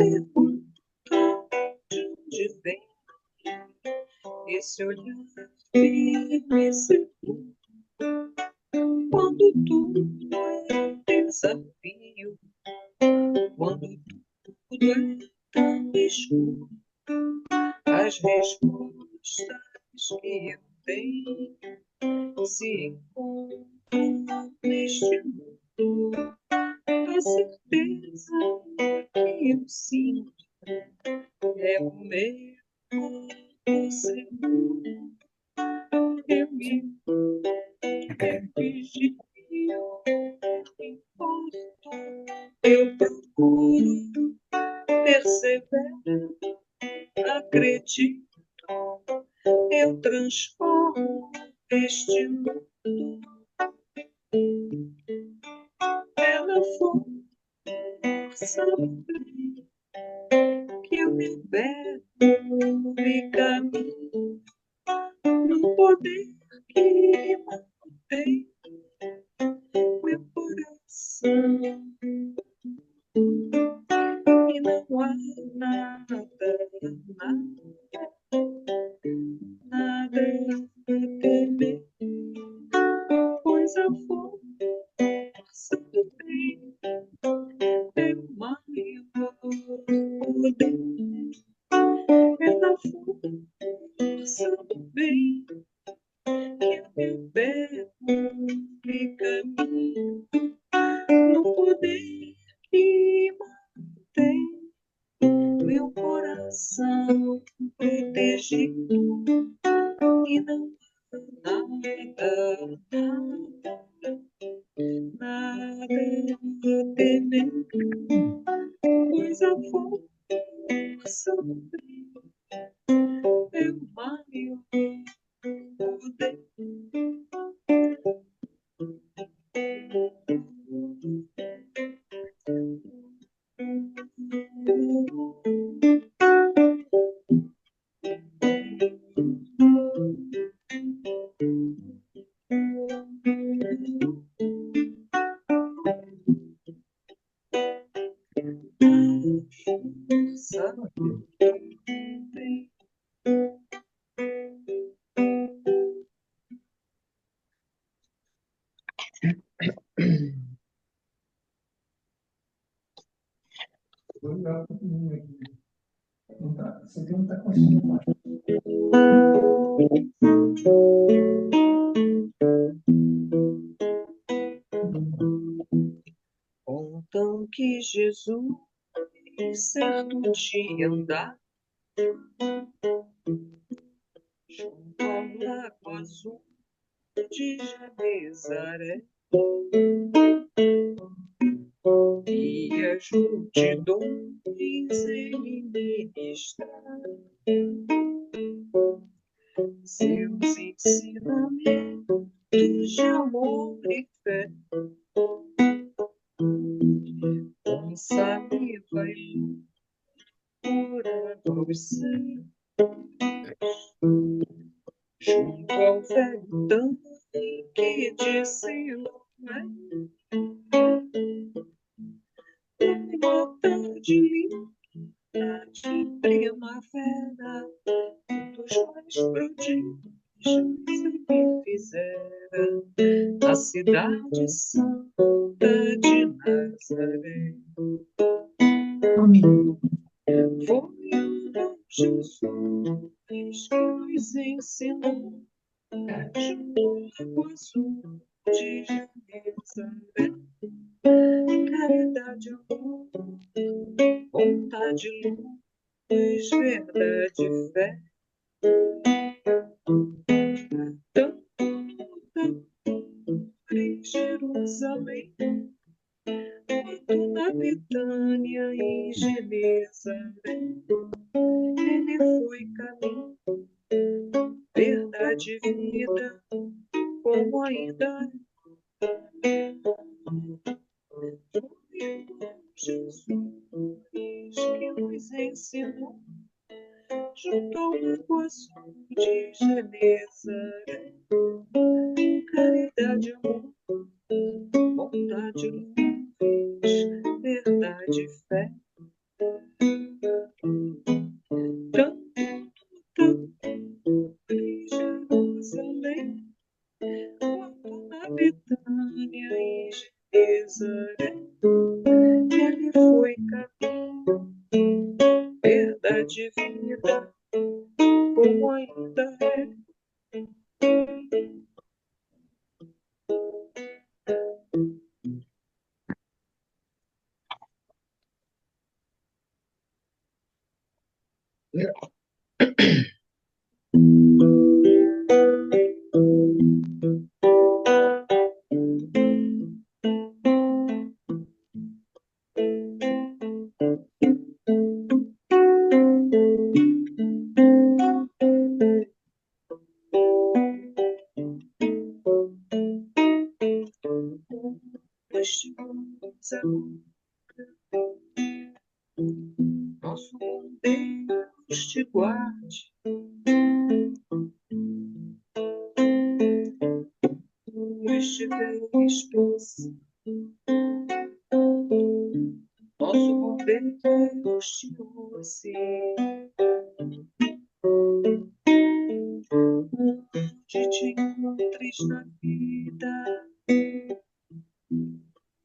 pergunta de onde vem esse olhar firme e seguro, quando tudo é desafio, quando tudo é tão escuro. As respostas que eu tenho se encontram neste mundo. A certeza que eu sinto é o meu seguro. Eu me refugio, importo, eu procuro, persevero, acredito, eu transformo este mundo pela força do bem que o meu verbo me caminha, no poder que mantém meu coração. E não há nada, nada a temer, pois a força do bem é o maior poder. É na força do bem que o meu verbo me caminha, no poder que mantém meu coração protegido. E não há nada, nada a temer, pois a força do bem é o maior poder. Força do bem. Vou ligar para o menino aqui. Não tá, isso aqui não está conseguindo mais. Contam que Jesus, certo dia andar junto ao lago azul de Genezaré, e as multidões ele ministrar seus ensinamentos de amor e fé, com saliva e loucura dos céus, junto ao velho tanque de Siloé, numa tarde linda de primavera, dos quais prodígios ele fizera na cidade santa de Nazaré. Amém. Foi o bom Jesus que nos ensinou junto ao lago azul de Genezaré. Caridade, amor, vontade, luz, verdade e fé. Tanto em Jerusalém, quanto na Betânia e Genezaré. Ele foi caminho, verdade e vida, como ainda foi o Jesus que nos ensinou junto ao lago azul de Genezaré. Caridade, amor, vontade, luz, verdade e fé. de vida como ainda é. Estimamos nosso bom Deus te guarde. Estiveres pensando, nosso bom Deus te ouça. Onde te encontres na vida,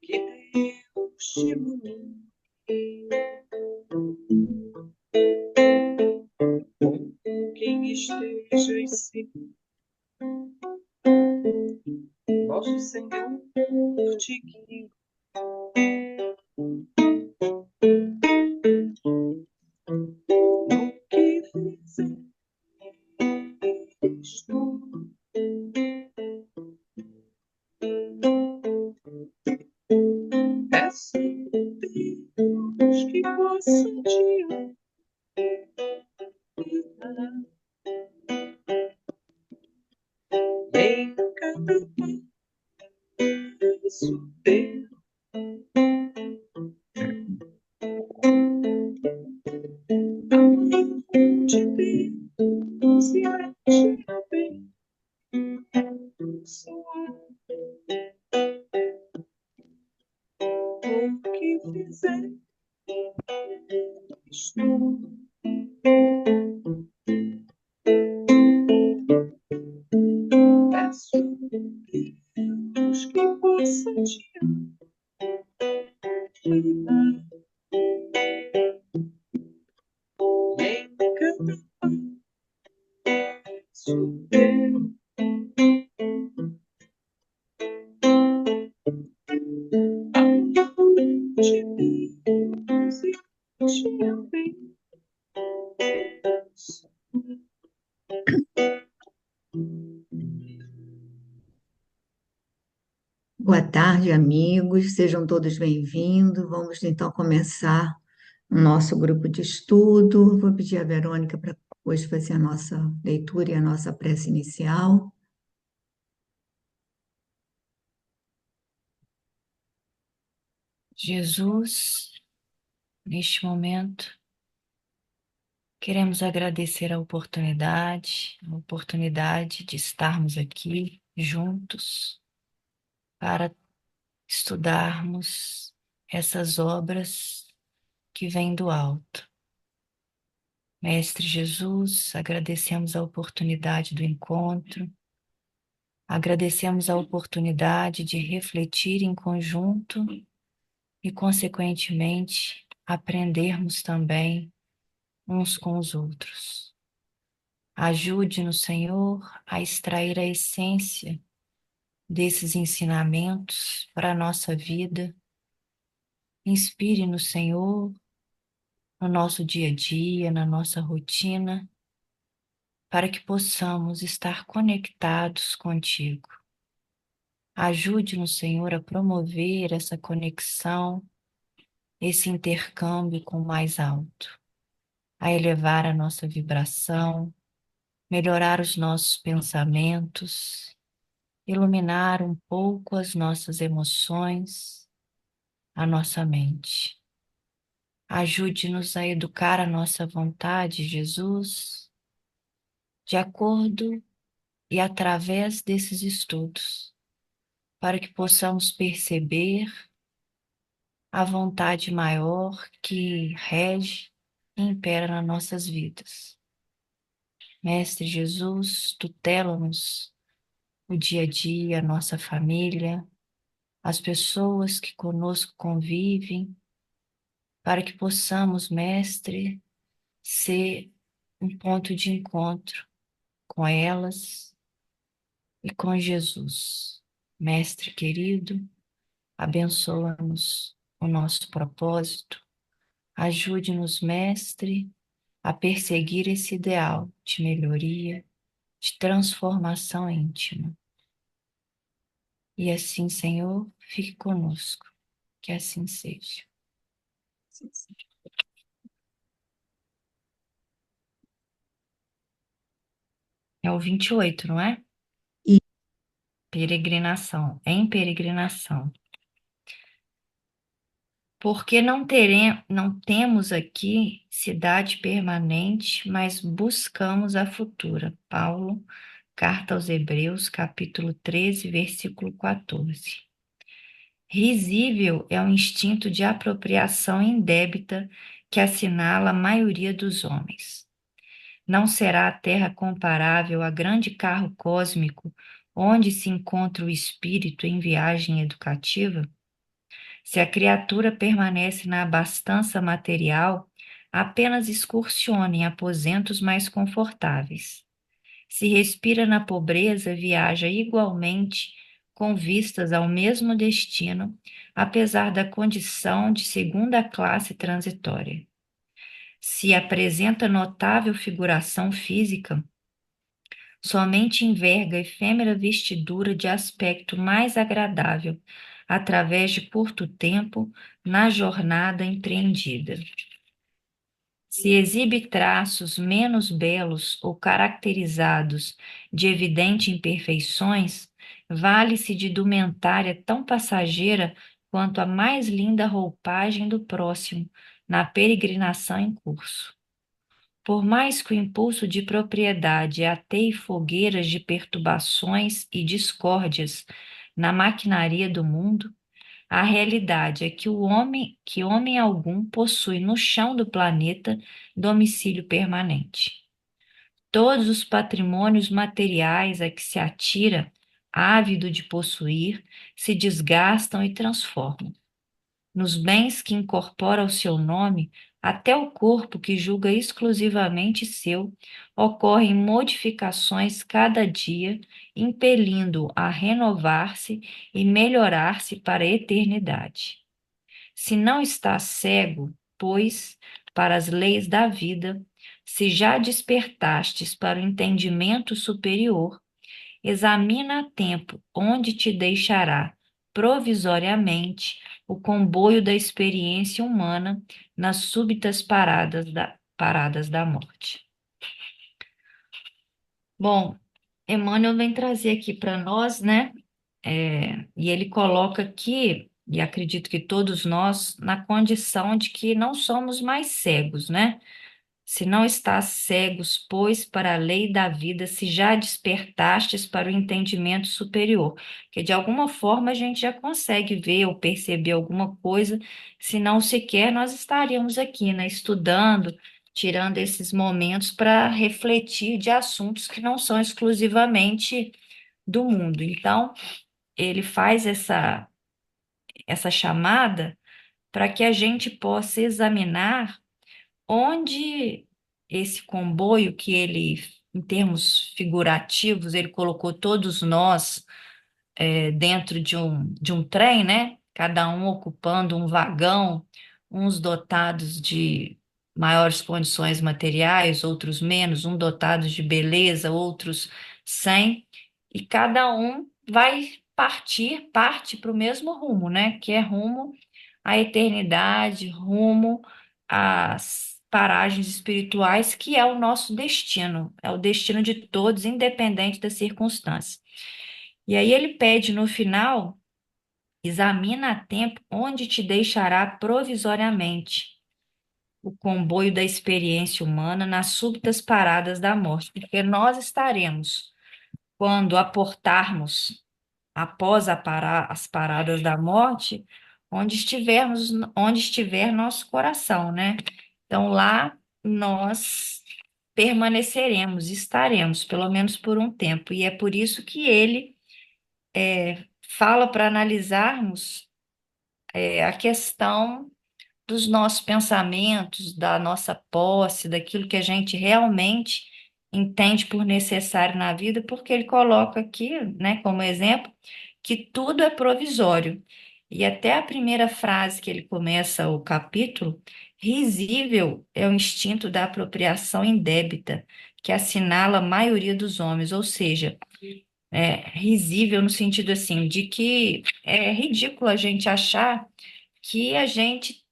que Deus te ilumine. Quem esteja em si, nosso Senhor te guie. No que fizeres tu, peço a Deus que possa te ajudar. Em cada passo teu, a mão de Deus irá te abençoar. O que fizeres tu, peço a Deus que possa te ajudar. Em cada passo teu, a mão de Deus irá te abençoar. Boa tarde, amigos, sejam todos bem-vindos. Vamos então começar o nosso grupo de estudo. Vou pedir a Verônica para hoje fazer a nossa leitura e a nossa prece inicial. Jesus, neste momento, queremos agradecer a oportunidade de estarmos aqui juntos para estudarmos essas obras que vêm do alto. Mestre Jesus, agradecemos a oportunidade do encontro, agradecemos a oportunidade de refletir em conjunto e, consequentemente, aprendermos também uns com os outros. Ajude-nos, Senhor, a extrair a essência desses ensinamentos para a nossa vida. Inspire-nos, Senhor, no nosso dia a dia, na nossa rotina, para que possamos estar conectados contigo. Ajude-nos, Senhor, a promover essa conexão, esse intercâmbio com o mais alto, a elevar a nossa vibração, melhorar os nossos pensamentos, iluminar um pouco as nossas emoções, a nossa mente. Ajude-nos a educar a nossa vontade, Jesus, de acordo e através desses estudos, para que possamos perceber a vontade maior que rege e impera nas nossas vidas. Mestre Jesus, tutela-nos o dia a dia, a nossa família, as pessoas que conosco convivem, para que possamos, Mestre, ser um ponto de encontro com elas e com Jesus. Mestre querido, abençoa-nos o nosso propósito. Ajude-nos, Mestre, a perseguir esse ideal de melhoria, de transformação íntima. E assim, Senhor, fique conosco, que assim seja. É o 28, não é? E Peregrinação, em peregrinação. Porque não temos aqui cidade permanente, mas buscamos a futura. Paulo, Carta aos Hebreus, capítulo 13, versículo 14. Risível é o instinto de apropriação indébita que assinala a maioria dos homens. Não será a Terra comparável a grande carro cósmico onde se encontra o espírito em viagem educativa? Se a criatura permanece na abastança material, apenas excursiona em aposentos mais confortáveis. Se respira na pobreza, viaja igualmente com vistas ao mesmo destino, apesar da condição de segunda classe transitória. Se apresenta notável figuração física, somente enverga efêmera vestidura de aspecto mais agradável, através de curto tempo, na jornada empreendida. Se exibe traços menos belos ou caracterizados de evidente imperfeições, vale-se de indumentária tão passageira quanto a mais linda roupagem do próximo na peregrinação em curso. Por mais que o impulso de propriedade ateie fogueiras de perturbações e discórdias na maquinaria do mundo, a realidade é que homem algum possui no chão do planeta domicílio permanente. Todos os patrimônios materiais a que se atira, ávido de possuir, se desgastam e transformam. Nos bens que incorpora o seu nome, até o corpo que julga exclusivamente seu, ocorrem modificações cada dia, impelindo-o a renovar-se e melhorar-se para a eternidade. Se não estás cego, pois, para as leis da vida, se já despertastes para o entendimento superior, examina a tempo onde te deixará provisoriamente o comboio da experiência humana nas súbitas paradas da morte. Bom, Emmanuel vem trazer aqui para nós, né? E ele coloca aqui, e acredito que todos nós, na condição de que não somos mais cegos, né? Se não estás cegos, pois, para a lei da vida, se já despertastes para o entendimento superior, que de alguma forma a gente já consegue ver ou perceber alguma coisa, se não sequer nós estaríamos aqui, né, estudando, tirando esses momentos para refletir de assuntos que não são exclusivamente do mundo. Então, ele faz essa chamada para que a gente possa examinar onde esse comboio que ele, em termos figurativos, ele colocou todos nós dentro de um trem, né? Cada um ocupando um vagão, uns dotados de maiores condições materiais, outros menos, um dotados de beleza, outros sem, e cada um vai parte para o mesmo rumo, né? Que é rumo à eternidade, rumo às paragens espirituais, que é o nosso destino, é o destino de todos, independente das circunstâncias. E aí ele pede no final: examina a tempo onde te deixará provisoriamente o comboio da experiência humana nas súbitas paradas da morte, porque nós estaremos, quando aportarmos após as paradas da morte, onde estiver nosso coração, né? Então lá nós permaneceremos, estaremos, pelo menos por um tempo, e é por isso que ele fala para analisarmos a questão dos nossos pensamentos, da nossa posse, daquilo que a gente realmente entende por necessário na vida, porque ele coloca aqui, né, como exemplo, que tudo é provisório. E até a primeira frase que ele começa o capítulo, risível é o instinto da apropriação indébita, que assinala a maioria dos homens, ou seja, risível no sentido assim, de que é ridículo a gente achar que a gente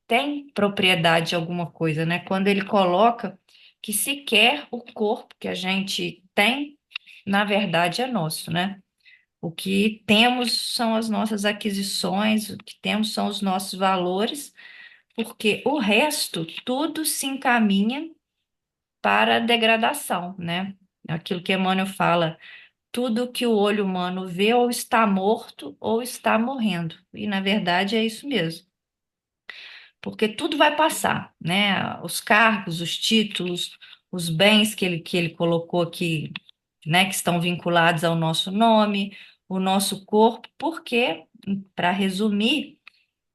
tem propriedade de alguma coisa, né? Quando ele coloca que sequer o corpo que a gente tem, na verdade, é nosso, né? O que temos são as nossas aquisições, o que temos são os nossos valores, porque o resto, tudo se encaminha para a degradação, né? Aquilo que Emmanuel fala, tudo que o olho humano vê ou está morto ou está morrendo. E, na verdade, é isso mesmo. Porque tudo vai passar, né? Os cargos, os títulos, os bens que ele colocou aqui, né, que estão vinculados ao nosso nome, o nosso corpo, porque, para resumir,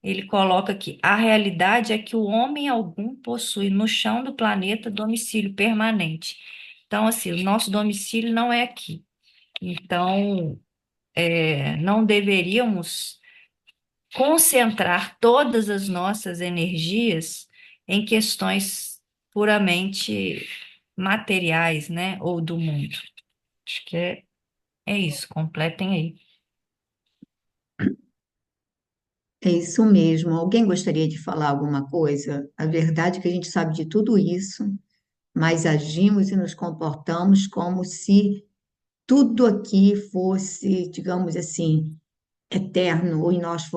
ele coloca aqui: a realidade é que o homem algum possui no chão do planeta domicílio permanente. Então, assim, o nosso domicílio não é aqui. Então, não deveríamos concentrar todas as nossas energias em questões puramente materiais, né? Ou do mundo. Acho que é isso, completem aí. É isso mesmo. Alguém gostaria de falar alguma coisa? A verdade é que a gente sabe de tudo isso, mas agimos e nos comportamos como se tudo aqui fosse, digamos assim, eterno, e nós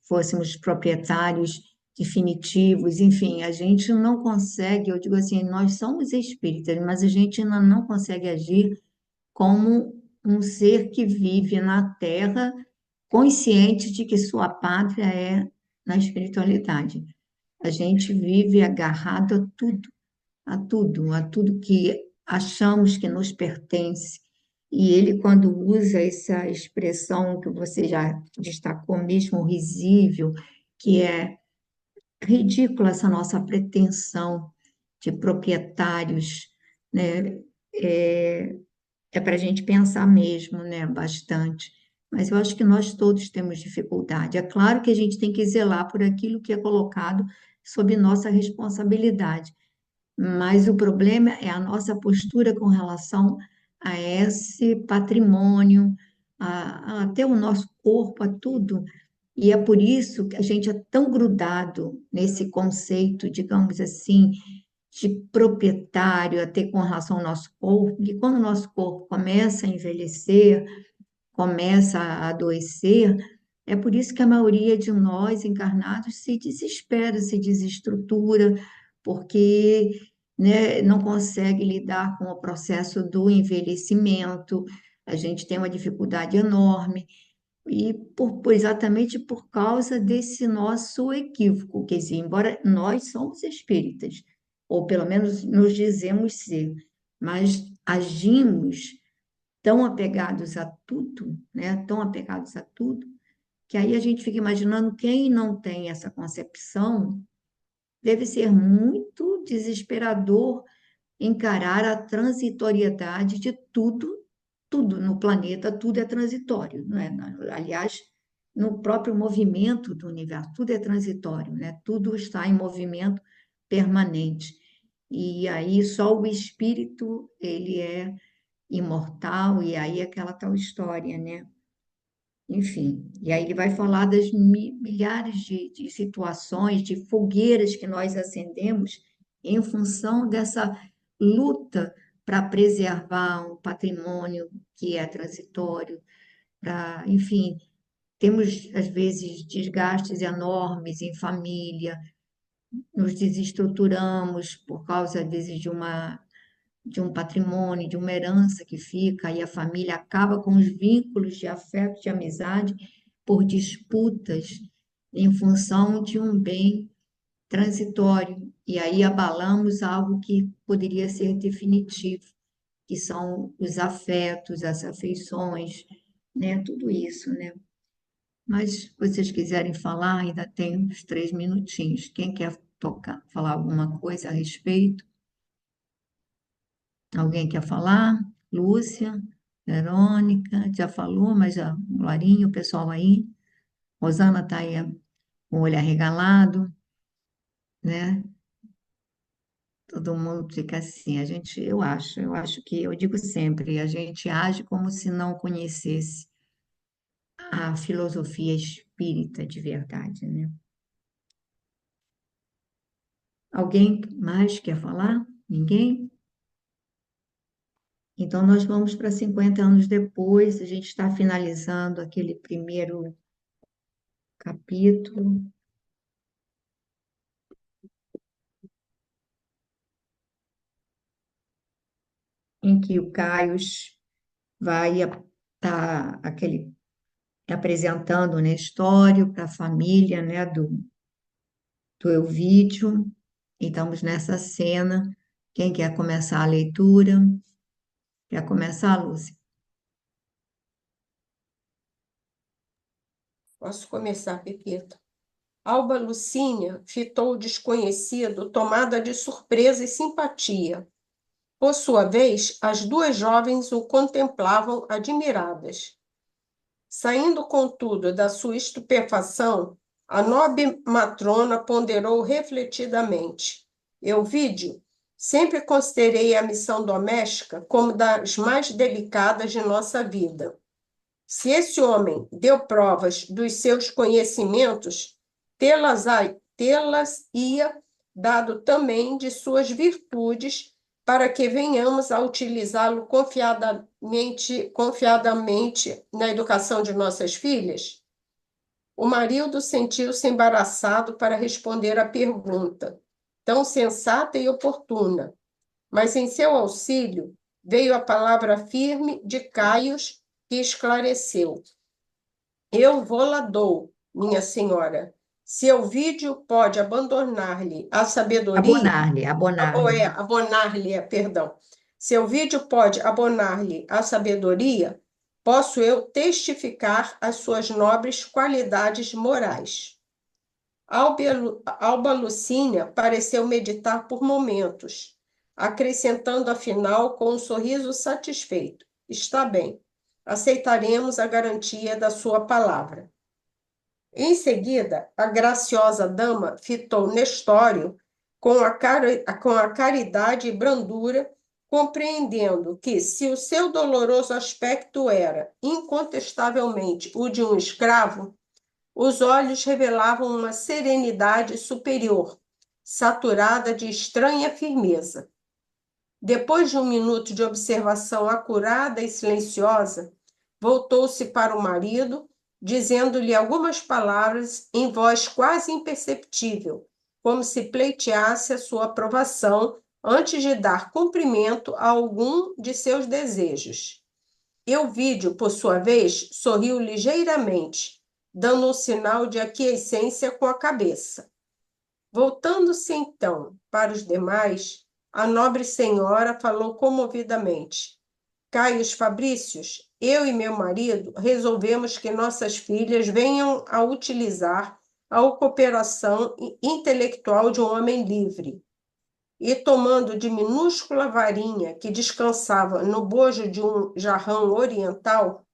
fôssemos proprietários definitivos, enfim, a gente não consegue, eu digo assim, nós somos espíritas, mas a gente ainda não consegue agir como um ser que vive na Terra, consciente de que sua pátria é na espiritualidade. A gente vive agarrado a tudo que achamos que nos pertence. E ele, quando usa essa expressão que você já destacou mesmo, risível, que é ridícula essa nossa pretensão de proprietários, né? É, é para a gente pensar mesmo, né? Bastante. Mas eu acho que nós todos temos dificuldade. É claro que a gente tem que zelar por aquilo que é colocado sob nossa responsabilidade, mas o problema é a nossa postura com relação a esse patrimônio, até o nosso corpo, a tudo. E é por isso que a gente é tão grudado nesse conceito, digamos assim, de proprietário, até com relação ao nosso corpo, que quando o nosso corpo começa a envelhecer, começa a adoecer, é por isso que a maioria de nós encarnados se desespera, se desestrutura, porque, né, não consegue lidar com o processo do envelhecimento. A gente tem uma dificuldade enorme, e exatamente por causa desse nosso equívoco, quer dizer, embora nós somos espíritas, ou pelo menos nos dizemos ser, mas agimos tão apegados a tudo, né? Tão apegados a tudo, que aí a gente fica imaginando quem não tem essa concepção deve ser muito desesperador encarar a transitoriedade de tudo, tudo no planeta, tudo é transitório, não é? Aliás, no próprio movimento do universo, tudo é transitório, né? Tudo está em movimento permanente. E aí só o espírito, ele é imortal, e aí aquela tal história, né? Enfim, e aí ele vai falar das milhares de situações, de fogueiras que nós acendemos em função dessa luta para preservar um patrimônio que é transitório, enfim, temos às vezes desgastes enormes em família, nos desestruturamos por causa, às vezes, de um patrimônio, de uma herança que fica, e a família acaba com os vínculos de afeto, de amizade, por disputas em função de um bem transitório. E aí abalamos algo que poderia ser definitivo, que são os afetos, as afeições, né? Tudo isso, né? Mas se vocês quiserem falar, ainda tem uns 3 minutinhos. Quem quer falar alguma coisa a respeito? Alguém quer falar? Lúcia, Verônica, já falou, mas já, Glorinha, o pessoal aí. Rosana está aí com o olho arregalado, né? Todo mundo fica assim, eu acho que, eu digo sempre, a gente age como se não conhecesse a filosofia espírita de verdade, né? Alguém mais quer falar? Ninguém? Então, nós vamos para 50 anos depois, a gente está finalizando aquele primeiro capítulo, em que o Caius vai estar apresentando o Nestório para a família, né, do Elvídio, e estamos nessa cena. Quem quer começar a leitura? Quer começar, Lúcia? Posso começar, Pepita? Alba Lucínia fitou o desconhecido, tomada de surpresa e simpatia. Por sua vez, as duas jovens o contemplavam admiradas. Saindo, contudo, da sua estupefação, a nobre matrona ponderou refletidamente. Elvídio, sempre considerei a missão doméstica como das mais delicadas de nossa vida. Se esse homem deu provas dos seus conhecimentos, tê-las-ia dado também de suas virtudes, para que venhamos a utilizá-lo confiadamente na educação de nossas filhas? O marido sentiu-se embaraçado para responder à pergunta, tão sensata e oportuna, mas em seu auxílio veio a palavra firme de Caius, que esclareceu. Eu vou-la dou, minha senhora. Se Elvídio pode abandonar-lhe a sabedoria, Abonar-lhe. abonar-lhe, perdão. Se Elvídio pode abonar-lhe a sabedoria, posso eu testificar as suas nobres qualidades morais. Alba Lucínia pareceu meditar por momentos, acrescentando afinal com um sorriso satisfeito. Está bem, aceitaremos a garantia da sua palavra. Em seguida, a graciosa dama fitou Nestório com a caridade e brandura, compreendendo que, se o seu doloroso aspecto era, incontestavelmente, o de um escravo, os olhos revelavam uma serenidade superior, saturada de estranha firmeza. Depois de um minuto de observação acurada e silenciosa, voltou-se para o marido, dizendo-lhe algumas palavras em voz quase imperceptível, como se pleiteasse a sua aprovação antes de dar cumprimento a algum de seus desejos. Elvídio, por sua vez, sorriu ligeiramente, dando um sinal de aquiescência com a cabeça. Voltando-se então para os demais, a nobre senhora falou comovidamente. Caius Fabrícios, eu e meu marido resolvemos que nossas filhas venham a utilizar a cooperação intelectual de um homem livre. E, tomando de minúscula varinha que descansava no bojo de um jarrão oriental,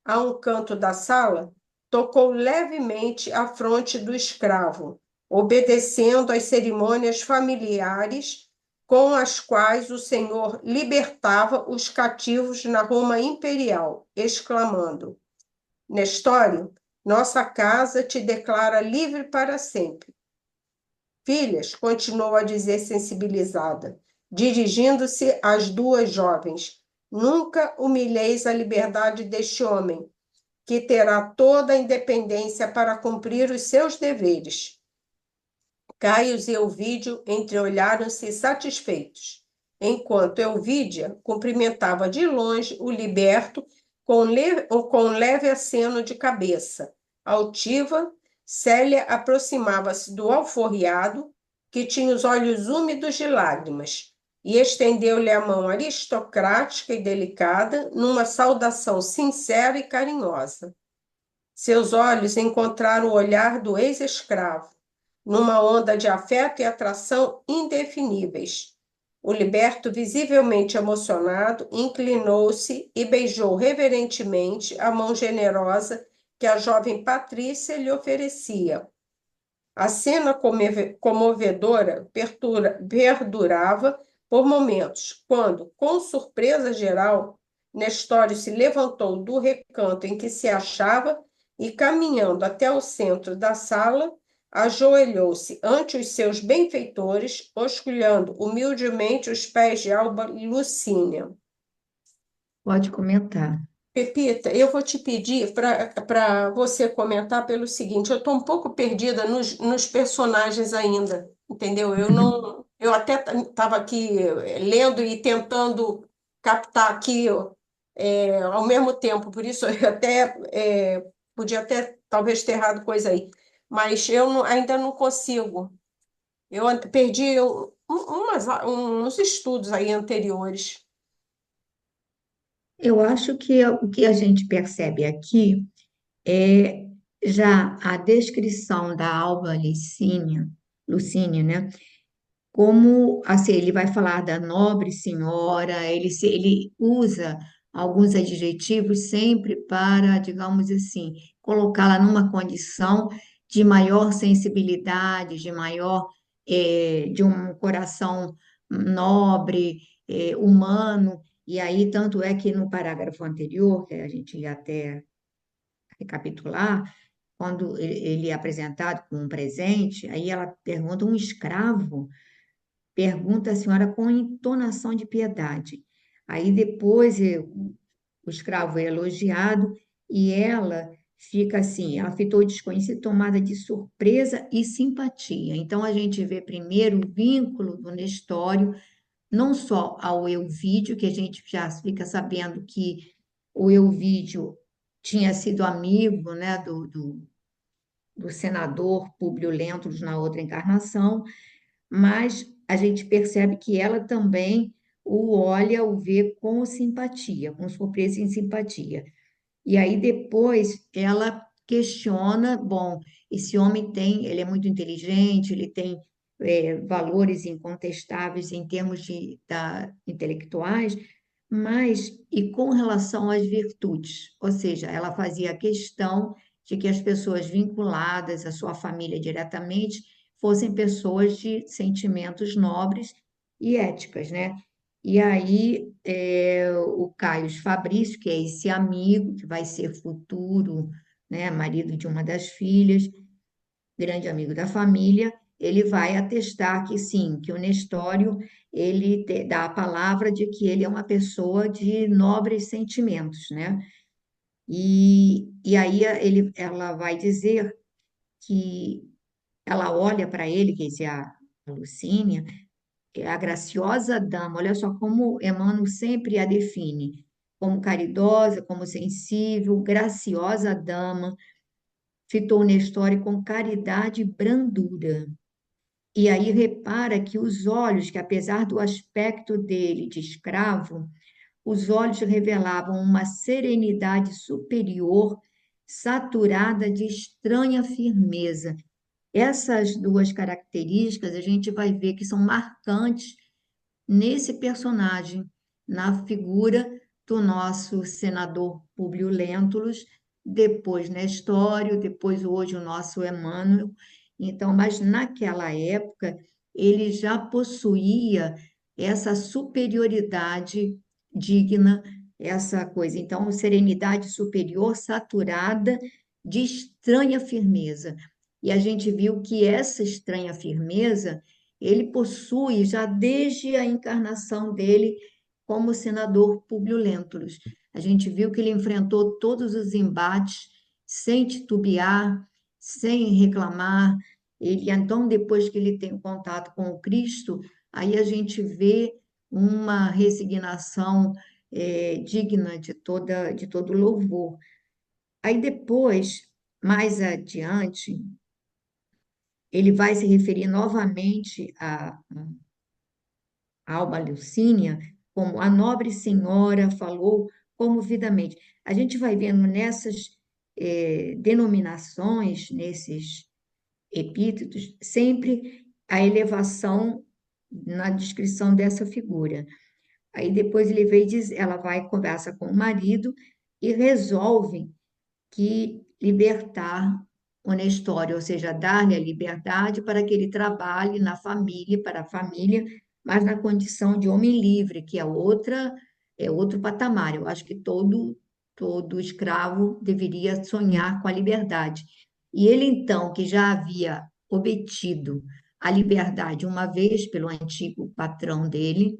a um canto da sala, tocou levemente a fronte do escravo, obedecendo às cerimônias familiares com as quais o Senhor libertava os cativos na Roma imperial, exclamando: Nestório, nossa casa te declara livre para sempre. Filhas, continuou a dizer sensibilizada, dirigindo-se às duas jovens, nunca humilheis a liberdade deste homem, que terá toda a independência para cumprir os seus deveres. Caius e Elvídio entreolharam-se satisfeitos, enquanto Elvídia cumprimentava de longe o liberto com leve aceno de cabeça. Altiva, Célia aproximava-se do alforriado, que tinha os olhos úmidos de lágrimas, e estendeu-lhe a mão aristocrática e delicada, numa saudação sincera e carinhosa. Seus olhos encontraram o olhar do ex-escravo, numa onda de afeto e atração indefiníveis. O liberto, visivelmente emocionado, inclinou-se e beijou reverentemente a mão generosa que a jovem Patrícia lhe oferecia. A cena comovedora perdurava por momentos, quando, com surpresa geral, Nestório se levantou do recanto em que se achava e, caminhando até o centro da sala, ajoelhou-se ante os seus benfeitores, osculhando humildemente os pés de Alba Lucínia. Pode comentar. Pepita, eu vou te pedir para você comentar pelo seguinte, eu estou um pouco perdida nos personagens ainda, entendeu? Eu até estava aqui lendo e tentando captar aqui ao mesmo tempo, por isso eu até podia até talvez ter errado coisa aí, mas ainda não consigo. Eu perdi uns estudos aí anteriores. Eu acho que o que a gente percebe aqui é já a descrição da Alba Lucínia, né? Como assim, ele vai falar da nobre senhora, ele usa alguns adjetivos sempre para, digamos assim, colocá-la numa condição de maior sensibilidade, de um coração nobre, humano, e aí tanto é que no parágrafo anterior, que a gente ia até recapitular, quando ele é apresentado como um presente, aí ela pergunta um escravo. Pergunta a senhora com entonação de piedade. Aí depois o escravo é elogiado e ela fica assim, ela ficou desconhecida, tomada de surpresa e simpatia. Então a gente vê primeiro o vínculo do Nestório, não só ao Elvídio, que a gente já fica sabendo que o Elvídio tinha sido amigo, né, do senador Públio Lentulus na outra encarnação, mas a gente percebe que ela também o olha, o vê com simpatia, com surpresa e simpatia. E aí depois ela questiona, bom, esse homem ele é muito inteligente, ele tem valores incontestáveis em termos intelectuais, mas e com relação às virtudes? Ou seja, ela fazia questão de que as pessoas vinculadas à sua família diretamente fossem pessoas de sentimentos nobres e éticas, né? E aí, o Caio Fabrício, que é esse amigo que vai ser futuro, né, marido de uma das filhas, grande amigo da família, ele vai atestar que sim, que o Nestório, dá a palavra de que ele é uma pessoa de nobres sentimentos, né? E aí ela vai dizer que ela olha para ele, que esse é a Lucínia, é a graciosa dama, olha só como Emmanuel sempre a define, como caridosa, como sensível, graciosa dama, fitou Nestor com caridade e brandura. E aí repara que os olhos, que apesar do aspecto dele de escravo, os olhos revelavam uma serenidade superior, saturada de estranha firmeza. Essas duas características a gente vai ver que são marcantes nesse personagem, na figura do nosso senador Públio Lentulus, depois Nestório, depois hoje o nosso Emmanuel. Então, mas naquela época ele já possuía essa superioridade digna, essa coisa. Então, serenidade superior saturada de estranha firmeza. E a gente viu que essa estranha firmeza ele possui já desde a encarnação dele como senador Públio Lentulus. A gente viu que ele enfrentou todos os embates sem titubear, sem reclamar. Ele, então, depois que ele tem contato com o Cristo, aí a gente vê uma resignação digna de todo louvor. Aí depois, mais adiante, ele vai se referir novamente a Alba Lucínia como a nobre senhora falou comovidamente. A gente vai vendo denominações, nesses epítetos, sempre a elevação na descrição dessa figura. Aí depois ele veio dizer, ela vai conversa com o marido e resolve que libertar o Nestório, ou seja, dar-lhe a liberdade para que ele trabalhe na família, para a família, mas na condição de homem livre, que é outro patamar. Eu acho que todo escravo deveria sonhar com a liberdade. E ele então, que já havia obtido a liberdade uma vez pelo antigo patrão dele,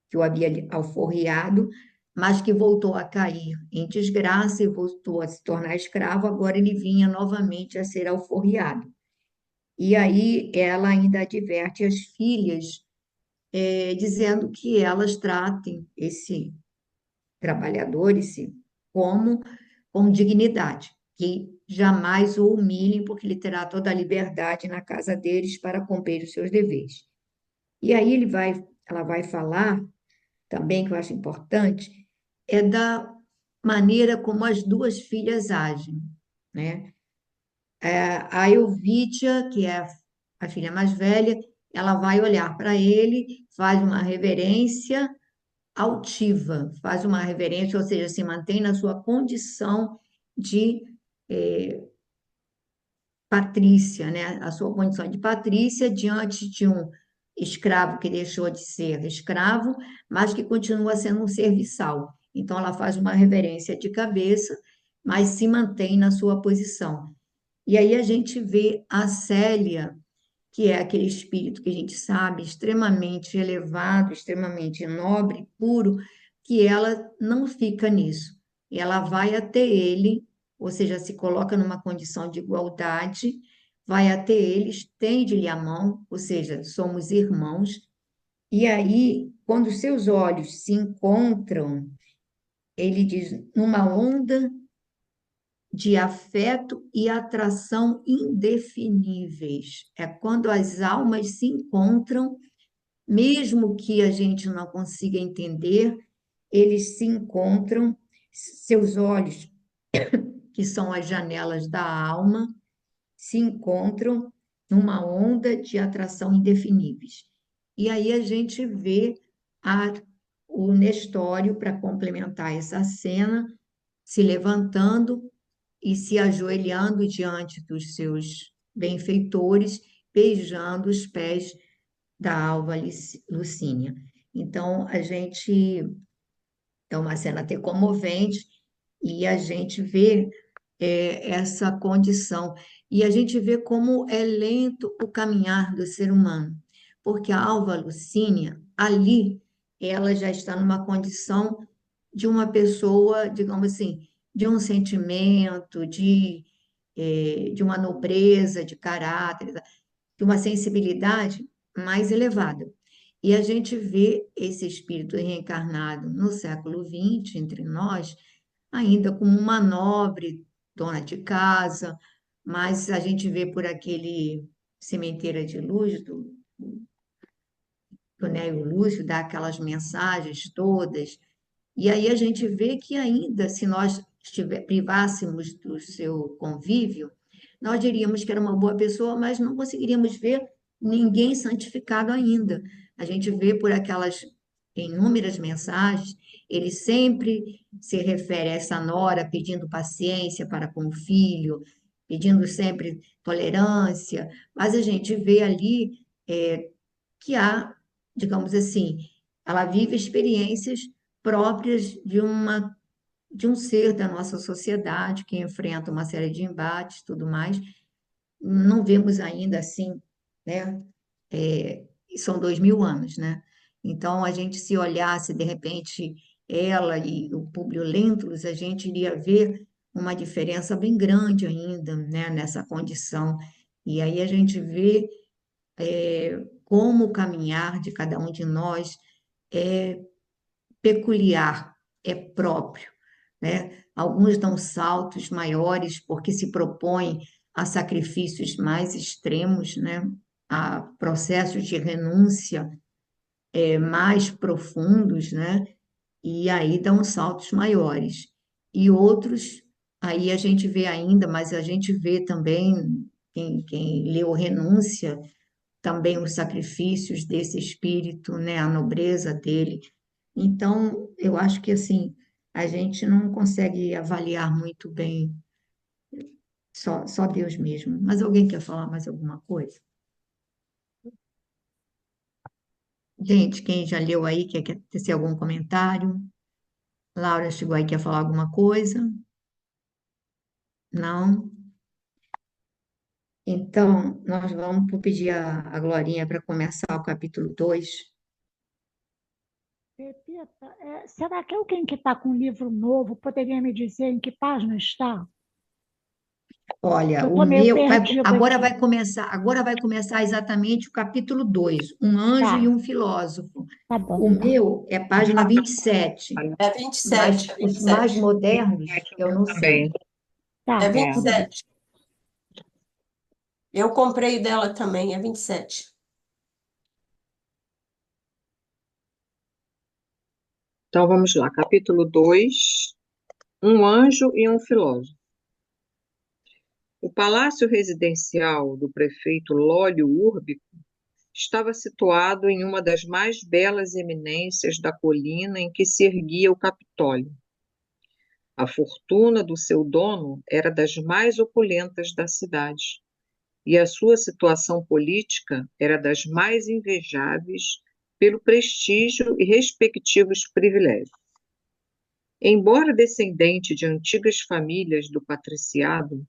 que o havia alforriado, mas que voltou a cair em desgraça e voltou a se tornar escravo, agora ele vinha novamente a ser alforriado. E aí ela ainda adverte as filhas, dizendo que elas tratem esse trabalhador, como, com dignidade, que jamais o humilhem, porque ele terá toda a liberdade na casa deles para cumprir os seus deveres. E aí ela vai falar também, que eu acho importante, é da maneira como as duas filhas agem, né? A Elvídia, que é a filha mais velha, ela vai olhar para ele, faz uma reverência altiva, faz uma reverência, ou seja, se mantém na sua condição de patrícia, né? A sua condição de patrícia diante de um escravo que deixou de ser escravo, mas que continua sendo um serviçal. Então, ela faz uma reverência de cabeça, mas se mantém na sua posição. E aí a gente vê a Célia, que é aquele espírito que a gente sabe, extremamente elevado, extremamente nobre, puro, que ela não fica nisso. Ela vai até ele, ou seja, se coloca numa condição de igualdade, vai até ele, estende-lhe a mão, ou seja, somos irmãos, e aí, quando seus olhos se encontram, ele diz, numa onda de afeto e atração indefiníveis. É quando as almas se encontram, mesmo que a gente não consiga entender, eles se encontram, seus olhos, que são as janelas da alma, se encontram numa onda de atração indefiníveis. E aí a gente vê a, o Nestório, para complementar essa cena, se levantando e se ajoelhando diante dos seus benfeitores, beijando os pés da Alva Lucínia. Então, a gente é uma cena até comovente e a gente vê essa condição e a gente vê como é lento o caminhar do ser humano, porque a Alva Lucínia ali ela já está numa condição de uma pessoa, digamos assim, de um sentimento, de uma nobreza de caráter, de uma sensibilidade mais elevada. E a gente vê esse espírito reencarnado no século XX, entre nós, ainda como uma nobre dona de casa, mas a gente vê por aquele Sementeira de Luz do Nélio Lúcio, dá aquelas mensagens todas, e aí a gente vê que ainda, se nós privássemos do seu convívio, nós diríamos que era uma boa pessoa, mas não conseguiríamos ver ninguém santificado ainda. A gente vê por aquelas inúmeras mensagens, ele sempre se refere a essa nora pedindo paciência para com o filho, pedindo sempre tolerância, mas a gente vê ali que há, digamos assim, ela vive experiências próprias de um ser da nossa sociedade que enfrenta uma série de embates, tudo mais. Não vemos ainda assim, né? São 2000 anos, né? Então, a gente se olhasse, de repente, ela e o Públio Lentulus, a gente iria ver uma diferença bem grande ainda, né? Nessa condição. E aí a gente vê como o caminhar de cada um de nós é peculiar, é próprio, né? Alguns dão saltos maiores porque se propõem a sacrifícios mais extremos, né? A processos de renúncia mais profundos, né? E aí dão saltos maiores. E outros aí a gente vê ainda, mas a gente vê também, quem leu Renúncia, também os sacrifícios desse espírito, né, a nobreza dele. Então, eu acho que assim, a gente não consegue avaliar muito bem, só Deus mesmo. Mas alguém quer falar mais alguma coisa? Gente, quem já leu aí, quer tecer algum comentário? Laura chegou aí, quer falar alguma coisa? Não? Então, nós vamos pedir a Glorinha para começar o capítulo 2. Repita, será que alguém que está com um livro novo poderia me dizer em que página está? Olha, Eu o estou meio meu perdida aqui. agora vai começar exatamente o capítulo 2, um anjo e Tá, um filósofo. tá O bom. meu é página 27, É mas 27, é os mais 27. modernos eu não sei. Também. É Tá, tudo bem. 27. Eu comprei dela também, é 27. Então vamos lá, capítulo 2, um anjo e um filósofo. O palácio residencial do prefeito Lólio Úrbico estava situado em uma das mais belas eminências da colina em que se erguia o Capitólio. A fortuna do seu dono era das mais opulentas da cidade, e a sua situação política era das mais invejáveis pelo prestígio e respectivos privilégios. Embora descendente de antigas famílias do patriciado,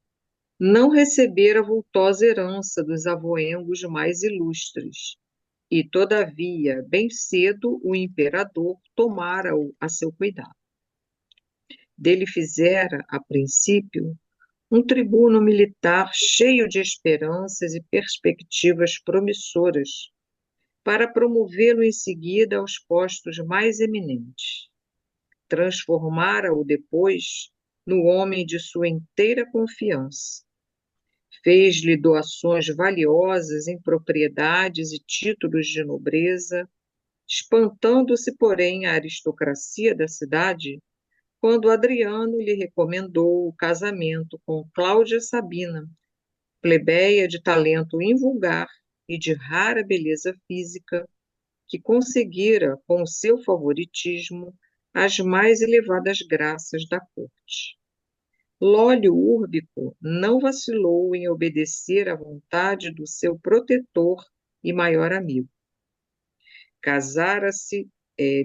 não recebera vultosa herança dos avoengos mais ilustres, e, todavia, bem cedo o imperador tomara-o a seu cuidado. Dele fizera, a princípio, um tribuno militar cheio de esperanças e perspectivas promissoras, para promovê-lo em seguida aos postos mais eminentes. Transformara-o depois no homem de sua inteira confiança. Fez-lhe doações valiosas em propriedades e títulos de nobreza, espantando-se, porém, a aristocracia da cidade, quando Adriano lhe recomendou o casamento com Cláudia Sabina, plebeia de talento invulgar e de rara beleza física, que conseguira, com o seu favoritismo, as mais elevadas graças da corte. Lólio Úrbico não vacilou em obedecer à vontade do seu protetor e maior amigo. Casara-se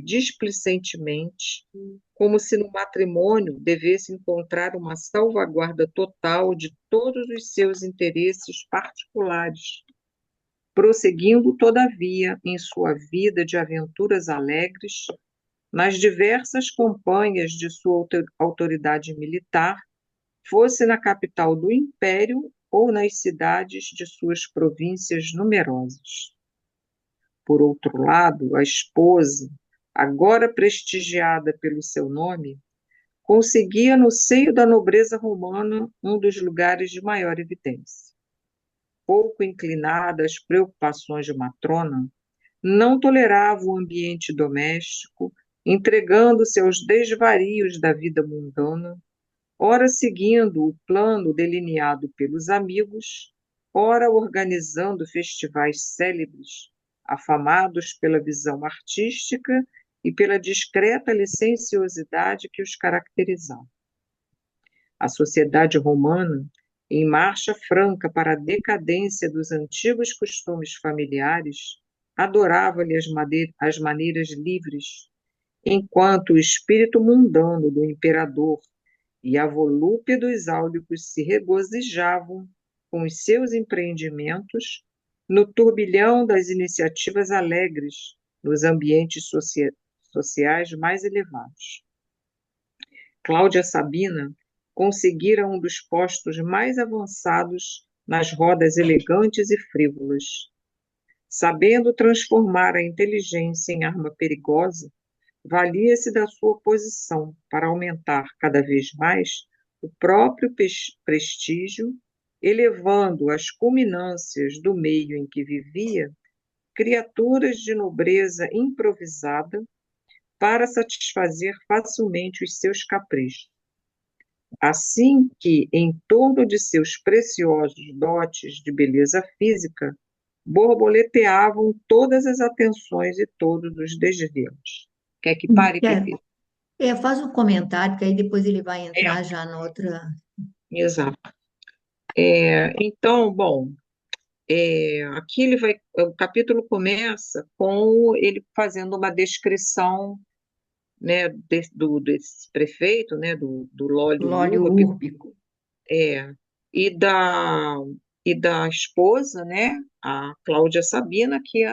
displicentemente, como se no matrimônio devesse encontrar uma salvaguarda total de todos os seus interesses particulares, prosseguindo, todavia, em sua vida de aventuras alegres, nas diversas campanhas de sua autoridade militar, fosse na capital do império ou nas cidades de suas províncias numerosas. Por outro lado, a esposa, agora prestigiada pelo seu nome, conseguia no seio da nobreza romana um dos lugares de maior evidência. Pouco inclinada às preocupações de matrona, não tolerava o ambiente doméstico, entregando-se aos desvarios da vida mundana, ora seguindo o plano delineado pelos amigos, ora organizando festivais célebres, afamados pela visão artística e pela discreta licenciosidade que os caracterizava. A sociedade romana, em marcha franca para a decadência dos antigos costumes familiares, adorava-lhe as maneiras livres, enquanto o espírito mundano do imperador e a volúpia dos áulicos se regozijavam com os seus empreendimentos no turbilhão das iniciativas alegres nos ambientes sociais mais elevados. Cláudia Sabina conseguira um dos postos mais avançados nas rodas elegantes e frívolas. Sabendo transformar a inteligência em arma perigosa, valia-se da sua posição para aumentar cada vez mais o próprio prestígio, elevando às culminâncias do meio em que vivia criaturas de nobreza improvisada para satisfazer facilmente os seus caprichos. assim que, em torno de seus preciosos dotes de beleza física, borboleteavam todas as atenções e todos os desvelos. Quer que pare, Pepe? Faz um comentário, que aí depois ele vai É, entrar já na outra. exato. Então, bom, aqui o capítulo começa com ele fazendo uma descrição, né, desse prefeito, né, do Lólio Lólio Úrbico, úrbico. é, e da, e da esposa, né, a Cláudia Sabina, que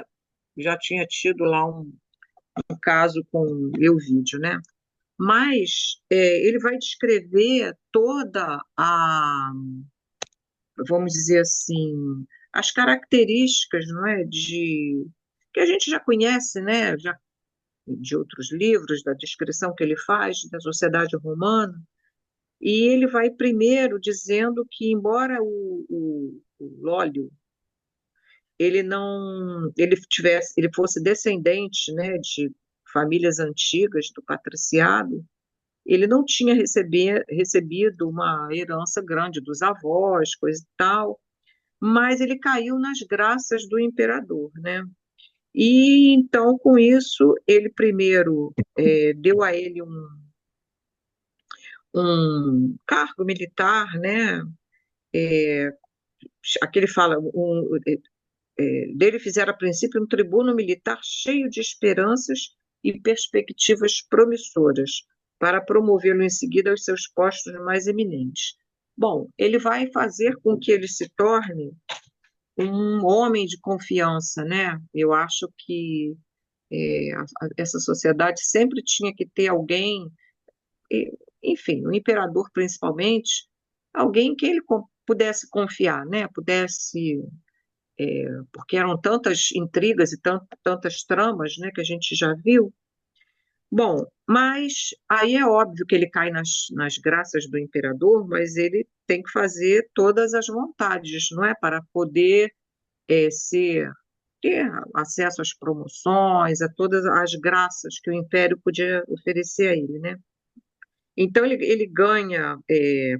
já tinha tido lá um caso com Elvídio, né? Mas ele vai descrever toda vamos dizer assim, as características, não é, que a gente já conhece, né, já de outros livros, da descrição que ele faz da sociedade romana, e ele vai primeiro dizendo que, embora o Lólio ele não ele fosse descendente, né, de famílias antigas do patriciado, ele não tinha recebido uma herança grande dos avós, coisa e tal, mas ele caiu nas graças do imperador, né? E então, com isso, ele primeiro deu a ele um cargo militar, né? Aqui ele fala, dele fizeram a princípio um tribuno militar cheio de esperanças e perspectivas promissoras, para promovê-lo em seguida aos seus postos mais eminentes. Bom, ele vai fazer com que ele se torne um homem de confiança, né? Eu acho que essa sociedade sempre tinha que ter alguém, enfim, o imperador principalmente, alguém que ele pudesse confiar, né? Pudesse, porque eram tantas intrigas e tantas tramas, né, que a gente já viu. Bom, mas aí é óbvio que ele cai nas graças do imperador, mas ele tem que fazer todas as vontades, não é? Para poder ser ter acesso às promoções, a todas as graças que o império podia oferecer a ele, né? Então ele ganha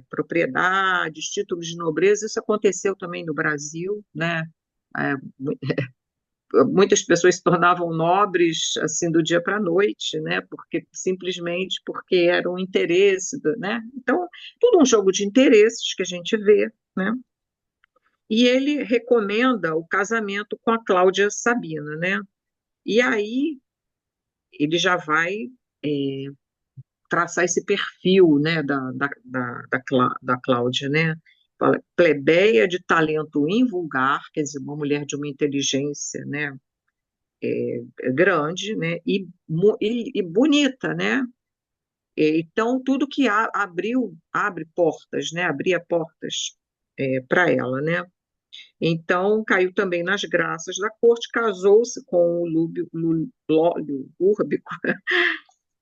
propriedades, títulos de nobreza. Isso aconteceu também no Brasil, né? É, muitas pessoas se tornavam nobres assim do dia para a noite, né? Porque simplesmente porque era um interesse, né? Então tudo um jogo de interesses que a gente vê, né? E ele recomenda o casamento com a Cláudia Sabina, né? E aí ele já vai é, traçar esse perfil, né, da Cláudia, né? Fala, plebeia de talento invulgar, quer dizer, uma mulher de uma inteligência, né, grande, né, e bonita, né? Então, tudo que abre portas, né, abria portas para ela, né? Então, caiu também nas graças da corte, casou-se com o Lólio Úrbico,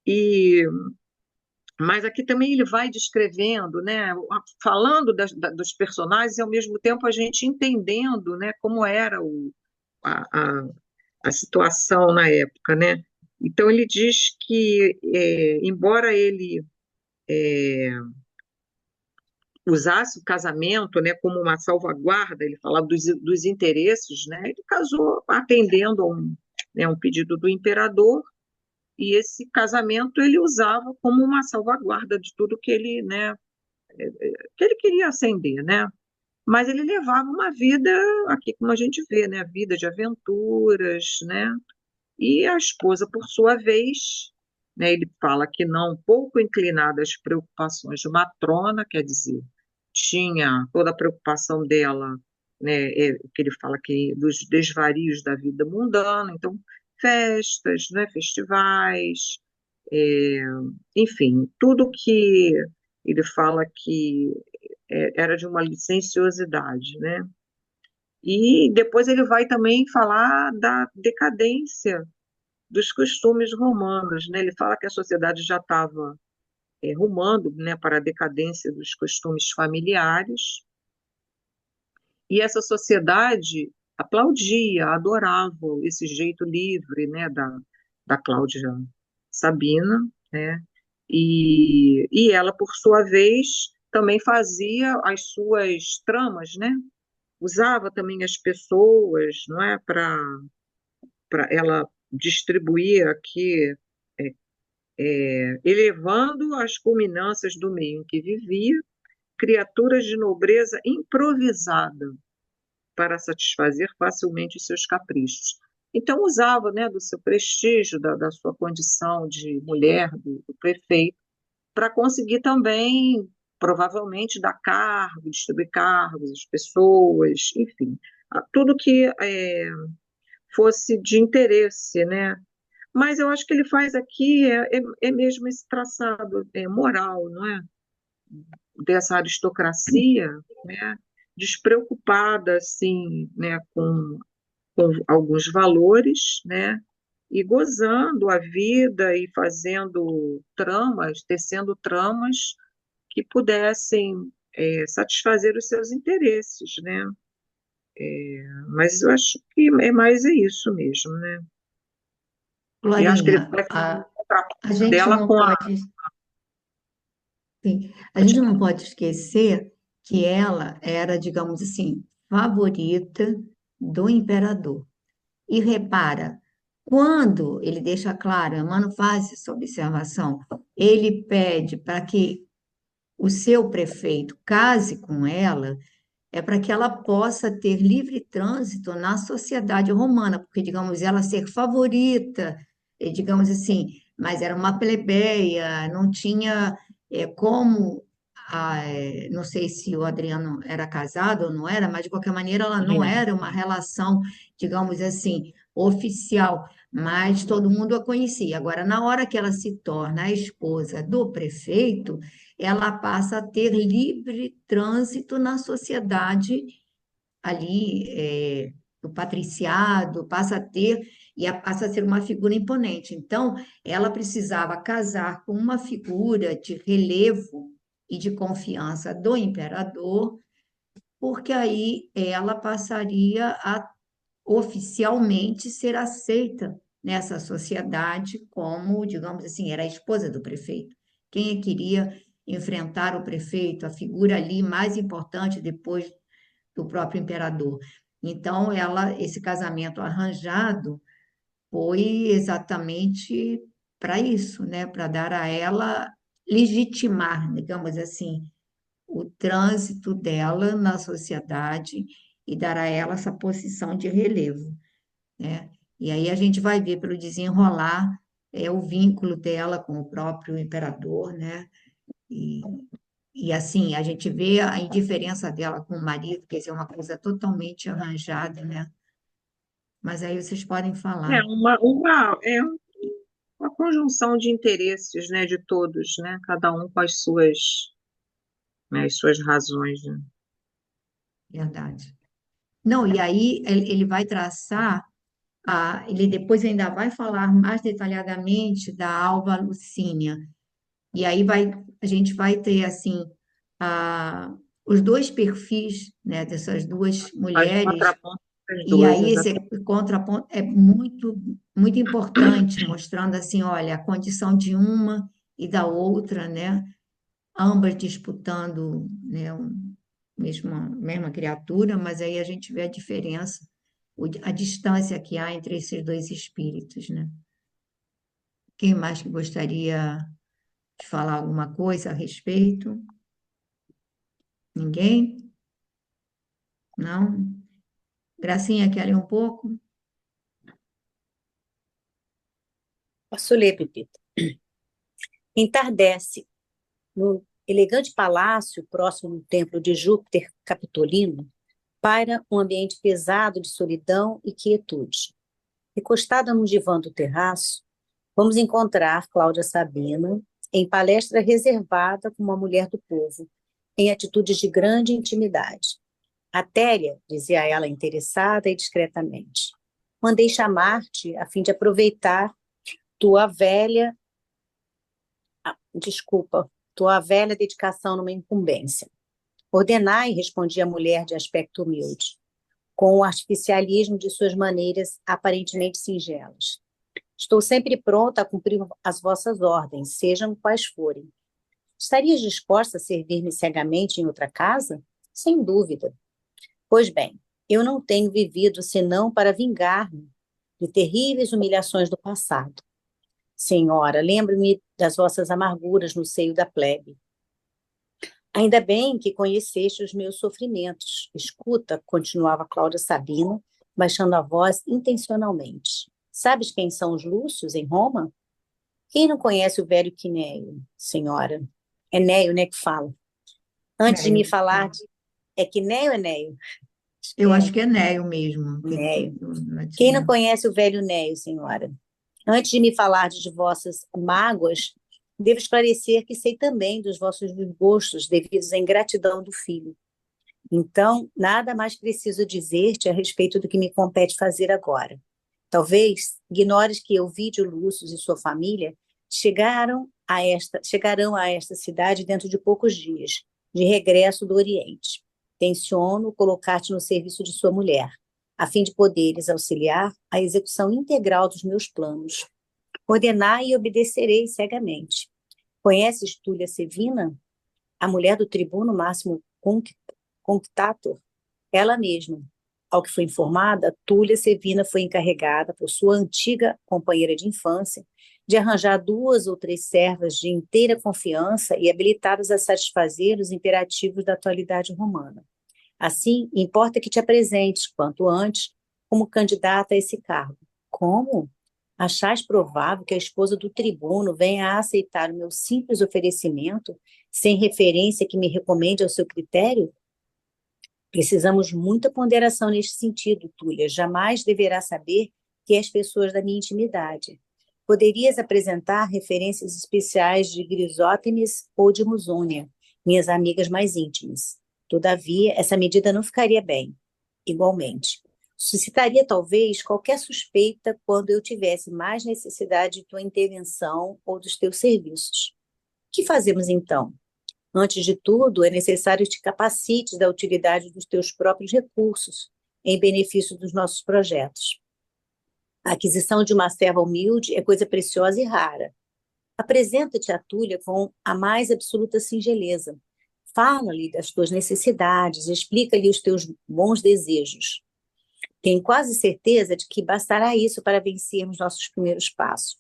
e mas aqui também ele vai descrevendo, né, falando dos personagens e ao mesmo tempo a gente entendendo, né, como era a, a, a situação na época, né? Então ele diz que, embora ele usasse o casamento, né, como uma salvaguarda, ele falava dos interesses, né, ele casou atendendo a um pedido do imperador, e esse casamento ele usava como uma salvaguarda de tudo que ele, né, que ele queria ascender, né? Mas ele levava uma vida, aqui como a gente vê, né? Vida de aventuras, né? E a esposa, por sua vez, né, ele fala que não, pouco inclinada às preocupações de matrona, quer dizer, tinha toda a preocupação dela, né, que ele fala que dos desvarios da vida mundana, então festas, né, festivais, é, enfim, tudo que ele fala que era de uma licenciosidade, né? E depois ele vai também falar da decadência dos costumes romanos, né? Ele fala que a sociedade já estava rumando, né, para a decadência dos costumes familiares, e essa sociedade aplaudia, adorava esse jeito livre, né, da Cláudia Sabina, né? E ela, por sua vez, também fazia as suas tramas, né? Usava também as pessoas, não é, para ela distribuir aqui, elevando as culminâncias do meio em que vivia, criaturas de nobreza improvisada para satisfazer facilmente os seus caprichos. Então, usava, né, do seu prestígio, da sua condição de mulher, do prefeito, para conseguir também, provavelmente, dar cargo, distribuir cargos às pessoas, enfim, tudo que fosse de interesse, né? Mas eu acho que ele faz aqui é mesmo esse traçado moral, não é? Dessa aristocracia, né? Despreocupada, assim, né? Com alguns valores, né? E gozando a vida e fazendo tramas, tecendo tramas que pudessem satisfazer os seus interesses, né? Mas eu acho que é mais isso mesmo, né? E acho que ele Glorinha, vai fazer um a contraponto gente dela não com a. pode, sim, a gente não pode esquecer que ela era, digamos assim, favorita do imperador. E repara, quando ele deixa claro, Emmanuel faz essa observação, ele pede para que o seu prefeito case com ela, é para que ela possa ter livre trânsito na sociedade romana, porque, digamos, ela ser favorita, digamos assim, mas era uma plebeia, não tinha como, não sei se o Adriano era casado ou não era, mas de qualquer maneira ela não Era. era uma relação, digamos assim, oficial, mas todo mundo a conhecia. Agora, na hora que ela se torna a esposa do prefeito, ela passa a ter livre trânsito na sociedade ali, do patriciado, passa a ter passa a ser uma figura imponente. Então, ela precisava casar com uma figura de relevo e de confiança do imperador, porque aí ela passaria a oficialmente ser aceita nessa sociedade como, digamos assim, era a esposa do prefeito. Quem queria enfrentar o prefeito, a figura ali mais importante depois do próprio imperador. Então, esse casamento arranjado foi exatamente para isso, né? Para dar a ela, legitimar, digamos assim, o trânsito dela na sociedade e dar a ela essa posição de relevo, né? E aí a gente vai ver pelo desenrolar o vínculo dela com o próprio imperador, né? E, e assim, a gente vê a indiferença dela com o marido, quer dizer, uma coisa totalmente arranjada, né? Mas aí vocês podem É falar. uma conjunção de interesses, né, de todos, né, cada um com as suas razões, né? Verdade. Não, e aí ele vai traçar, ele depois ainda vai falar mais detalhadamente da Alva Lucínia. E aí a gente vai ter assim os dois perfis, né, dessas duas Faz um mulheres. contraponto das E duas, aí esse exatamente. contraponto é muito, muito importante, mostrando assim, olha, a condição de uma e da outra, né? Ambas disputando, né, mesma criatura, mas aí a gente vê a diferença, a distância que há entre esses dois espíritos, né? Quem mais que gostaria de falar alguma coisa a respeito? Ninguém? Não? Gracinha, quer ler um pouco? Posso ler, Pepita? Entardece. No elegante palácio próximo do templo de Júpiter Capitolino, paira um ambiente pesado de solidão e quietude. Recostada no divã do terraço, vamos encontrar Cláudia Sabina em palestra reservada com uma mulher do povo, em atitudes de grande intimidade. Atéria, dizia ela interessada e discretamente, mandei chamar-te a fim de aproveitar tua velha, tua velha dedicação numa incumbência. Ordenai, respondia a mulher de aspecto humilde, com o artificialismo de suas maneiras aparentemente singelas. Estou sempre pronta a cumprir as vossas ordens, sejam quais forem. Estarias disposta a servir-me cegamente em outra casa? Sem dúvida. Pois bem, eu não tenho vivido senão para vingar-me de terríveis humilhações do passado. Senhora, lembre-me das vossas amarguras no seio da plebe. Ainda bem que conheceste os meus sofrimentos. Escuta, continuava Cláudia Sabina, baixando a voz intencionalmente. Sabes quem são os lúcios em Roma? Quem não conhece o velho Quinéio, senhora? É Néio, né, que fala. Antes de me Néio, falar de... É Quinéio ou é Néio? Acho que eu é acho que é Néio mesmo, que Néio. no Quem não latim. conhece o velho Néio, senhora? Antes de me falar de vossas mágoas, devo esclarecer que sei também dos vossos desgostos devidos à ingratidão do filho. Então, nada mais preciso dizer-te a respeito do que me compete fazer agora. Talvez ignores que Elvídio Lúcio e sua família chegarão a esta cidade dentro de poucos dias, de regresso do Oriente. Tenciono colocar-te no serviço de sua mulher, a fim de poderes auxiliar a execução integral dos meus planos. Ordenai e obedecerei cegamente. Conheces Túlia Sevina, a mulher do tribuno Máximo Cunctator? Ela mesma. Ao que foi informada, Túlia Sevina foi encarregada por sua antiga companheira de infância de arranjar 2 ou 3 servas de inteira confiança e habilitadas a satisfazer os imperativos da atualidade romana. Assim, importa que te apresentes, quanto antes, como candidata a esse cargo. Como? Achais provável que a esposa do tribuno venha a aceitar o meu simples oferecimento, sem referência que me recomende ao seu critério? Precisamos muita ponderação neste sentido, Túlia. Jamais deverá saber que és pessoas da minha intimidade. Poderias apresentar referências especiais de Grisótemis ou de Musônia, minhas amigas mais íntimas. Todavia, essa medida não ficaria bem. Igualmente, suscitaria talvez qualquer suspeita quando eu tivesse mais necessidade de tua intervenção ou dos teus serviços. O que fazemos então? Antes de tudo, é necessário que te capacites da utilidade dos teus próprios recursos em benefício dos nossos projetos. A aquisição de uma serva humilde é coisa preciosa e rara. Apresenta-te a Túlia com a mais absoluta singeleza. Fala-lhe das tuas necessidades, explica-lhe os teus bons desejos. Tenho quase certeza de que bastará isso para vencermos nossos primeiros passos.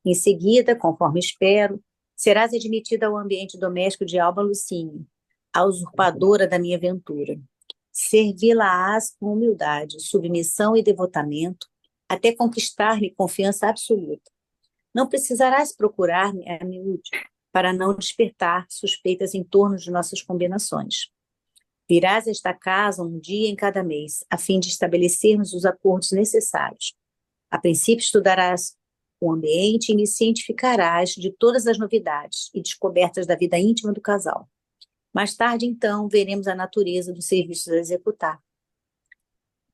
Em seguida, conforme espero, serás admitida ao ambiente doméstico de Alba Lucínio, a usurpadora da minha ventura. Servi-la-ás com humildade, submissão e devotamento, até conquistar-lhe confiança absoluta. Não precisarás procurar-me a miúde, para não despertar suspeitas em torno de nossas combinações. Virás a esta casa um dia em cada mês, a fim de estabelecermos os acordos necessários. A princípio estudarás o ambiente e me cientificarás de todas as novidades e descobertas da vida íntima do casal. Mais tarde, então, veremos a natureza dos serviços a executar.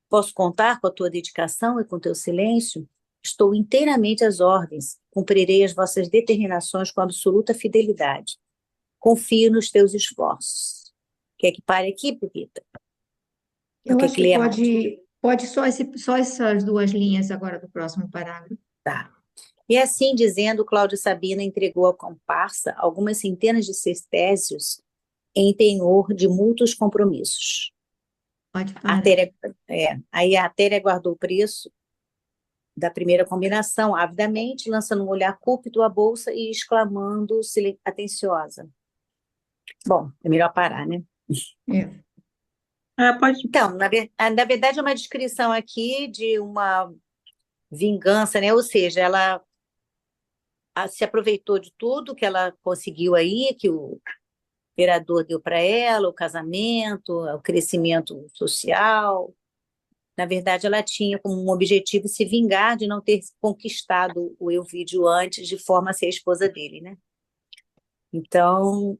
Posso contar com a tua dedicação e com teu silêncio? Estou inteiramente às ordens. Cumprirei as vossas determinações com absoluta fidelidade. Confio nos teus esforços. Quer que pare aqui, Pepita? Ou Eu quer acho que que leia mais? pode só essas 2 linhas agora do próximo parágrafo. Tá. E assim dizendo, Cláudia Sabina entregou à comparsa algumas centenas de sestésios em penhor de mútuos compromissos. Pode A parar. Artéria, aí a Artéria guardou o preço da primeira combinação avidamente, lançando um olhar cúpido à bolsa e exclamando atenciosa. Bom, é melhor parar, né? É. Pode. Então, na verdade, é uma descrição aqui de uma vingança, né? Ou seja, ela se aproveitou de tudo que ela conseguiu aí, que o imperador deu para ela, o casamento, o crescimento social. Na verdade, ela tinha como um objetivo se vingar de não ter conquistado o Elvídio antes, de forma a ser a esposa dele, né? Então,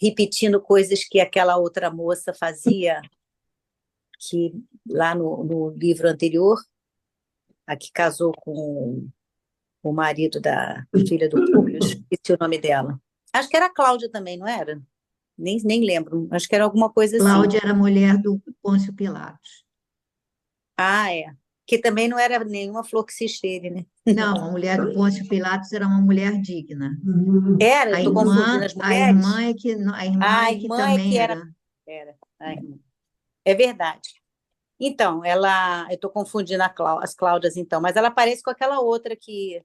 repetindo coisas que aquela outra moça fazia, que lá no livro anterior, a que casou com o marido da filha do Públio, esqueci o nome dela. Acho que era a Cláudia também, não era? Nem lembro, acho que era alguma coisa assim. Cláudia era mulher do Pôncio Pilatos. Ah, é. Que também não era nenhuma flor que se cheire, né? Não, a mulher do Pôncio Pilatos era uma mulher digna. Era, eu estou confundindo as A irmã mulheres? é que, a irmã A é que irmã é também que era. era a irmã. É verdade. Então, eu estou confundindo as Cláudias, então, mas ela parece com aquela outra que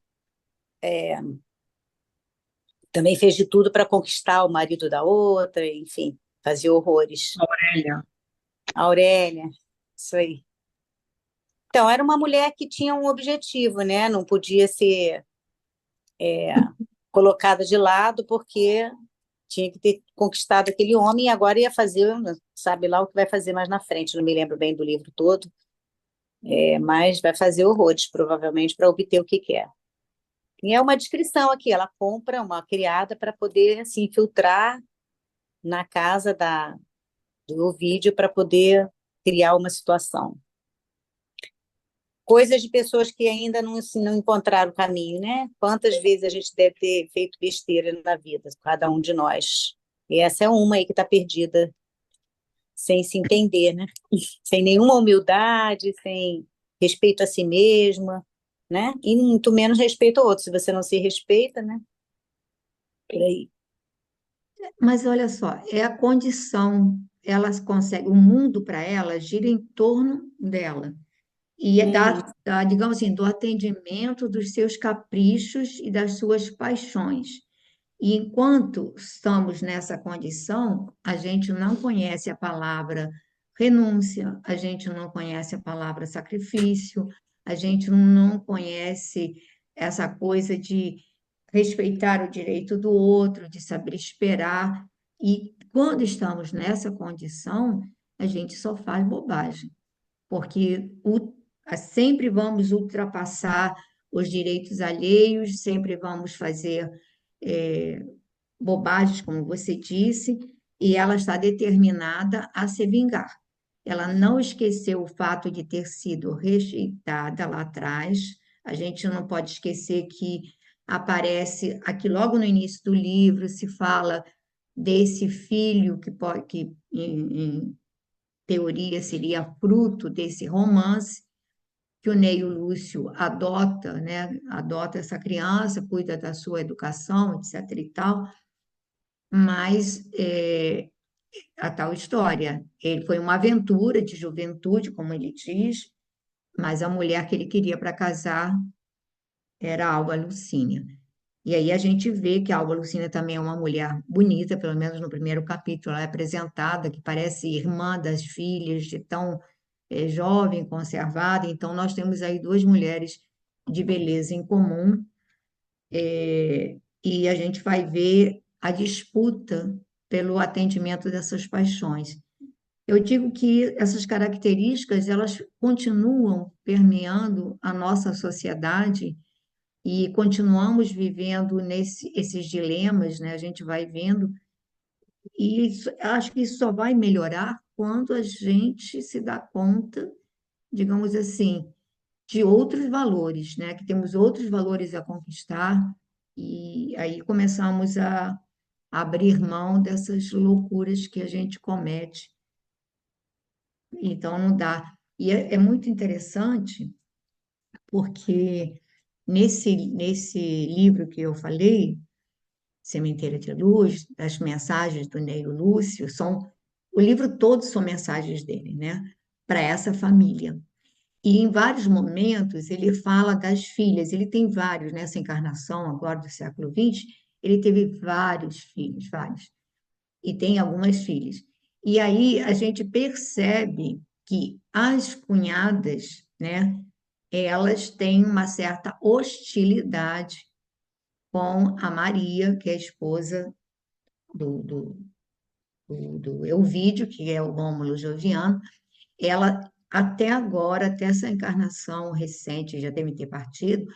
também fez de tudo para conquistar o marido da outra, enfim, fazia horrores. Aurélia. A Aurélia, isso aí. Então, era uma mulher que tinha um objetivo, né? Não podia ser colocada de lado porque tinha que ter conquistado aquele homem e agora ia fazer, sabe lá o que vai fazer mais na frente, não me lembro bem do livro todo, mas vai fazer horrores, provavelmente, para obter o que quer. E é uma descrição aqui, ela compra uma criada para poder se infiltrar na casa do Ovídio para poder criar uma situação. Coisas de pessoas que ainda não encontraram o caminho, né? Quantas vezes a gente deve ter feito besteira na vida, cada um de nós. E essa é uma aí que está perdida, sem se entender, né? Sem nenhuma humildade, sem respeito a si mesma, né? E muito menos respeito ao outro. Se você não se respeita, né? Por aí. Mas olha só, é a condição, elas conseguem, o mundo para elas gira em torno dela. E é digamos assim, do atendimento dos seus caprichos e das suas paixões. E enquanto estamos nessa condição, a gente não conhece a palavra renúncia, a gente não conhece a palavra sacrifício, a gente não conhece essa coisa de respeitar o direito do outro, de saber esperar. E quando estamos nessa condição, a gente só faz bobagem, porque sempre vamos ultrapassar os direitos alheios, sempre vamos fazer bobagens, como você disse, e ela está determinada a se vingar. Ela não esqueceu o fato de ter sido rejeitada lá atrás. A gente não pode esquecer que aparece aqui logo no início do livro, se fala desse filho que em teoria seria fruto desse romance, que o Neio Lúcio adota, né? Adota essa criança, cuida da sua educação, etc. e tal, mas a tal história. Ele foi uma aventura de juventude, como ele diz, mas a mulher que ele queria para casar era a Alba Lucínia. E aí a gente vê que a Alba Lucínia também é uma mulher bonita, pelo menos no primeiro capítulo, ela é apresentada, que parece irmã das filhas, de tão jovem, conservada. Então, nós temos aí duas mulheres de beleza em comum, e a gente vai ver a disputa pelo atendimento dessas paixões. Eu digo que essas características, elas continuam permeando a nossa sociedade e continuamos vivendo esses dilemas, né? A gente vai vendo, e acho que isso só vai melhorar quando a gente se dá conta, digamos assim, de outros valores, né? Que temos outros valores a conquistar, e aí começamos a abrir mão dessas loucuras que a gente comete. Então, não dá. E é muito interessante, porque nesse livro que eu falei, Sementeira de Luz, as mensagens do Neio Lúcio, o livro todo são mensagens dele, né? Para essa família. E em vários momentos ele fala das filhas, ele tem vários, nessa encarnação agora do século XX, ele teve vários filhos, vários, e tem algumas filhas. E aí a gente percebe que as cunhadas, né, elas têm uma certa hostilidade com a Maria, que é a esposa do Elvídio, que é o Rômulo Joviano. Ela, até agora, até essa encarnação recente, já deve ter partido,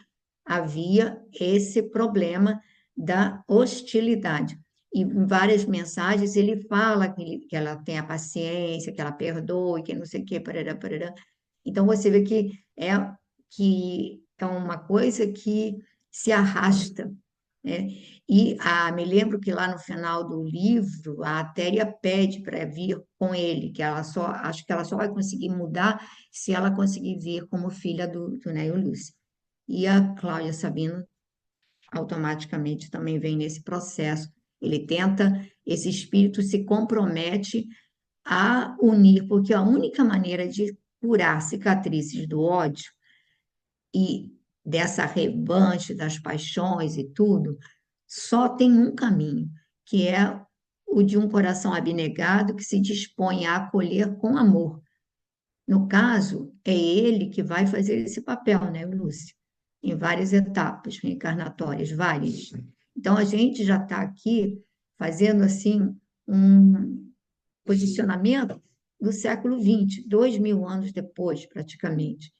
havia esse problema da hostilidade. E em várias mensagens ele fala que ela tem a paciência, que ela perdoa, que não sei o quê, parará, parará. Então você vê que é uma coisa que se arrasta, né? E me lembro que lá no final do livro, a Atéria pede para vir com ele, que ela só, acho que ela só vai conseguir mudar se ela conseguir vir como filha do Neio Lúcio. E a Cláudia Sabino automaticamente também vem nesse processo. Ele tenta, esse espírito se compromete a unir, porque a única maneira de curar cicatrizes do ódio e dessa revanche das paixões e tudo, só tem um caminho, que é o de um coração abnegado que se dispõe a acolher com amor. No caso, é ele que vai fazer esse papel, né, Lúcia? Em várias etapas reencarnatórias, várias. Então, a gente já está aqui fazendo, assim, um posicionamento do século XX, 2000 anos depois, praticamente.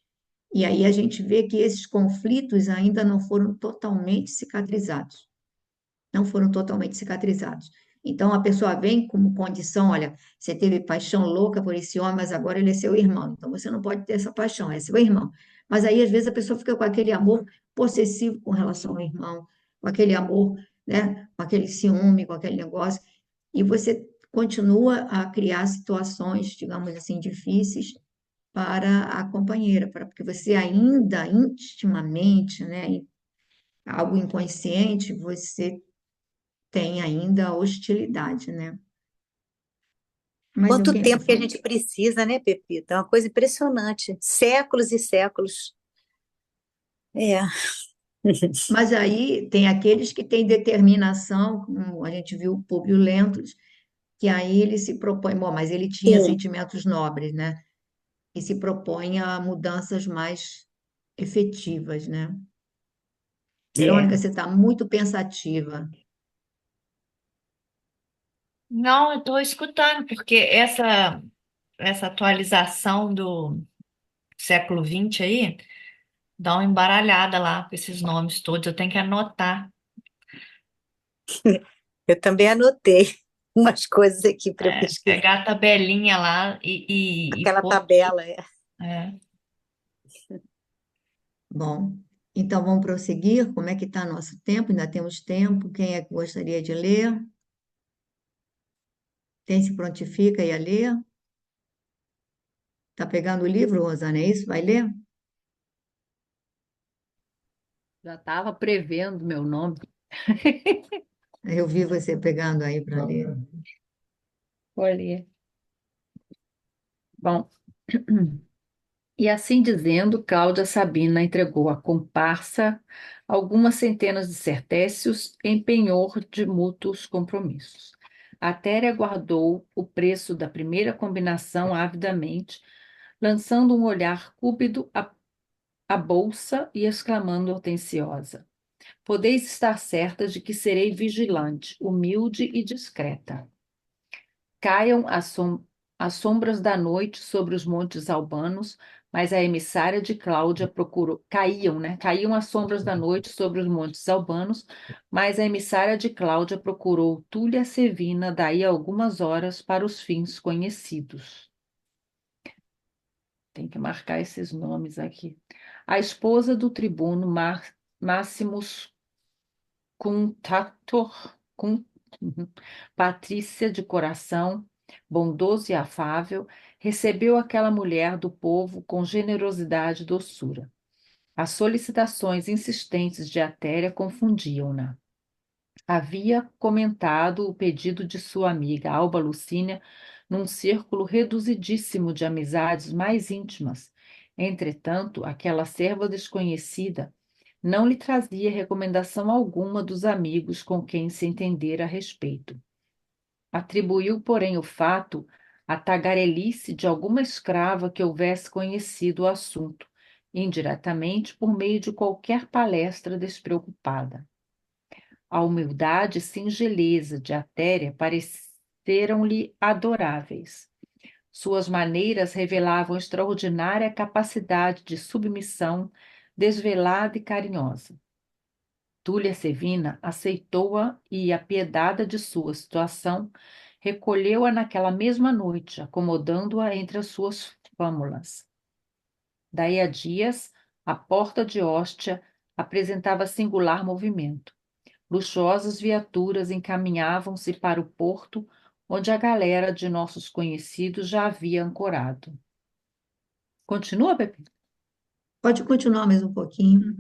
E aí a gente vê que esses conflitos ainda não foram totalmente cicatrizados. Não foram totalmente cicatrizados. Então a pessoa vem como condição, olha, você teve paixão louca por esse homem, mas agora ele é seu irmão. Então você não pode ter essa paixão, é seu irmão. Mas aí às vezes a pessoa fica com aquele amor possessivo com relação ao irmão, com aquele amor, né, com aquele ciúme, com aquele negócio, e você continua a criar situações, digamos assim, difíceis para a companheira, porque você ainda intimamente, né, algo inconsciente, você tem ainda hostilidade, né? Mas Quanto alguém, tempo que a gente precisa, né, Pepita? É uma coisa impressionante. Séculos e séculos. É. mas aí tem aqueles que têm determinação, como a gente viu o Públio Lentulus, que aí ele se propõe, bom, mas ele tinha Sim, sentimentos nobres, né? E se propõe a mudanças mais efetivas, né? Verônica, é. você está muito pensativa. Não, eu estou escutando, porque essa atualização do século XX aí dá uma embaralhada lá com esses nomes todos. Eu tenho que anotar. Eu também anotei umas coisas aqui para pesquisar. Pegar a tabelinha lá e Aquela pôr. tabela. É. Bom, então vamos prosseguir. Como é que está nosso tempo? Ainda temos tempo. Quem é que gostaria de ler? Quem se prontifica e a ler? Está pegando o livro, Rosana? É isso? Vai ler? Já estava prevendo meu nome. Eu vi você pegando aí para ler. Olha. Bom, e assim dizendo, Cláudia Sabina entregou à comparsa algumas centenas de sertécios em penhor de mútuos compromissos. A Téria guardou o preço da primeira combinação avidamente, lançando um olhar cúpido à bolsa e exclamando hortensiosa: Podeis estar certa de que serei vigilante, humilde e discreta. Caiam as sombras da noite sobre os montes albanos, mas a emissária de Cláudia procurou. Caíam, né? Caíam as sombras da noite sobre os montes albanos, mas a emissária de Cláudia procurou Túlia Sevina daí a algumas horas para os fins conhecidos. Tem que marcar esses nomes aqui. A esposa do tribuno Máximos Cunctator, Patrícia de coração bondoso e afável, recebeu aquela mulher do povo com generosidade e doçura. As solicitações insistentes de Atéria confundiam-na. Havia comentado o pedido de sua amiga Alba Lucínia num círculo reduzidíssimo de amizades mais íntimas. Entretanto, aquela serva desconhecida não lhe trazia recomendação alguma dos amigos com quem se entendera a respeito. Atribuiu, porém, o fato à tagarelice de alguma escrava que houvesse conhecido o assunto, indiretamente por meio de qualquer palestra despreocupada. A humildade e singeleza de Atéria pareceram-lhe adoráveis. Suas maneiras revelavam extraordinária capacidade de submissão, desvelada e carinhosa. Túlia Sevina aceitou-a e, apiedada de sua situação, recolheu-a naquela mesma noite, acomodando-a entre as suas fâmulas. Daí a dias, a porta de Hóstia apresentava singular movimento. Luxuosas viaturas encaminhavam-se para o porto, onde a galera de nossos conhecidos já havia ancorado. Continua, Pepe? Pode continuar mais um pouquinho.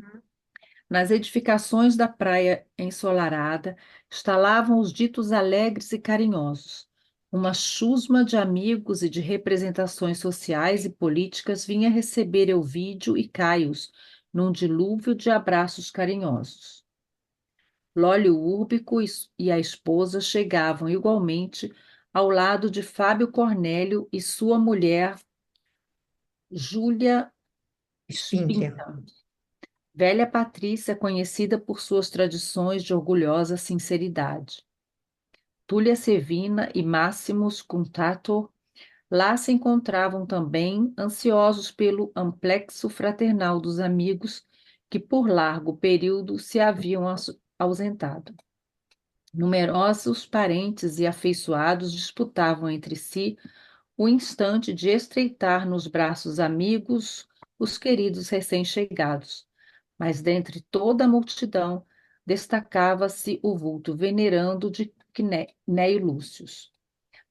Nas edificações da praia ensolarada, estalavam os ditos alegres e carinhosos. Uma chusma de amigos e de representações sociais e políticas vinha receber Elvídio e Caius num dilúvio de abraços carinhosos. Lólio Úrbico e a esposa chegavam igualmente ao lado de Fábio Cornélio e sua mulher, Júlia Spinker. Spinta, velha Patrícia conhecida por suas tradições de orgulhosa sinceridade. Túlia Sevina e Máximos Cuntator lá se encontravam também, ansiosos pelo amplexo fraternal dos amigos que por largo período se haviam ausentado. Numerosos parentes e afeiçoados disputavam entre si o instante de estreitar nos braços amigos os queridos recém-chegados, mas dentre toda a multidão destacava-se o vulto venerando de Cnéio Lúcius,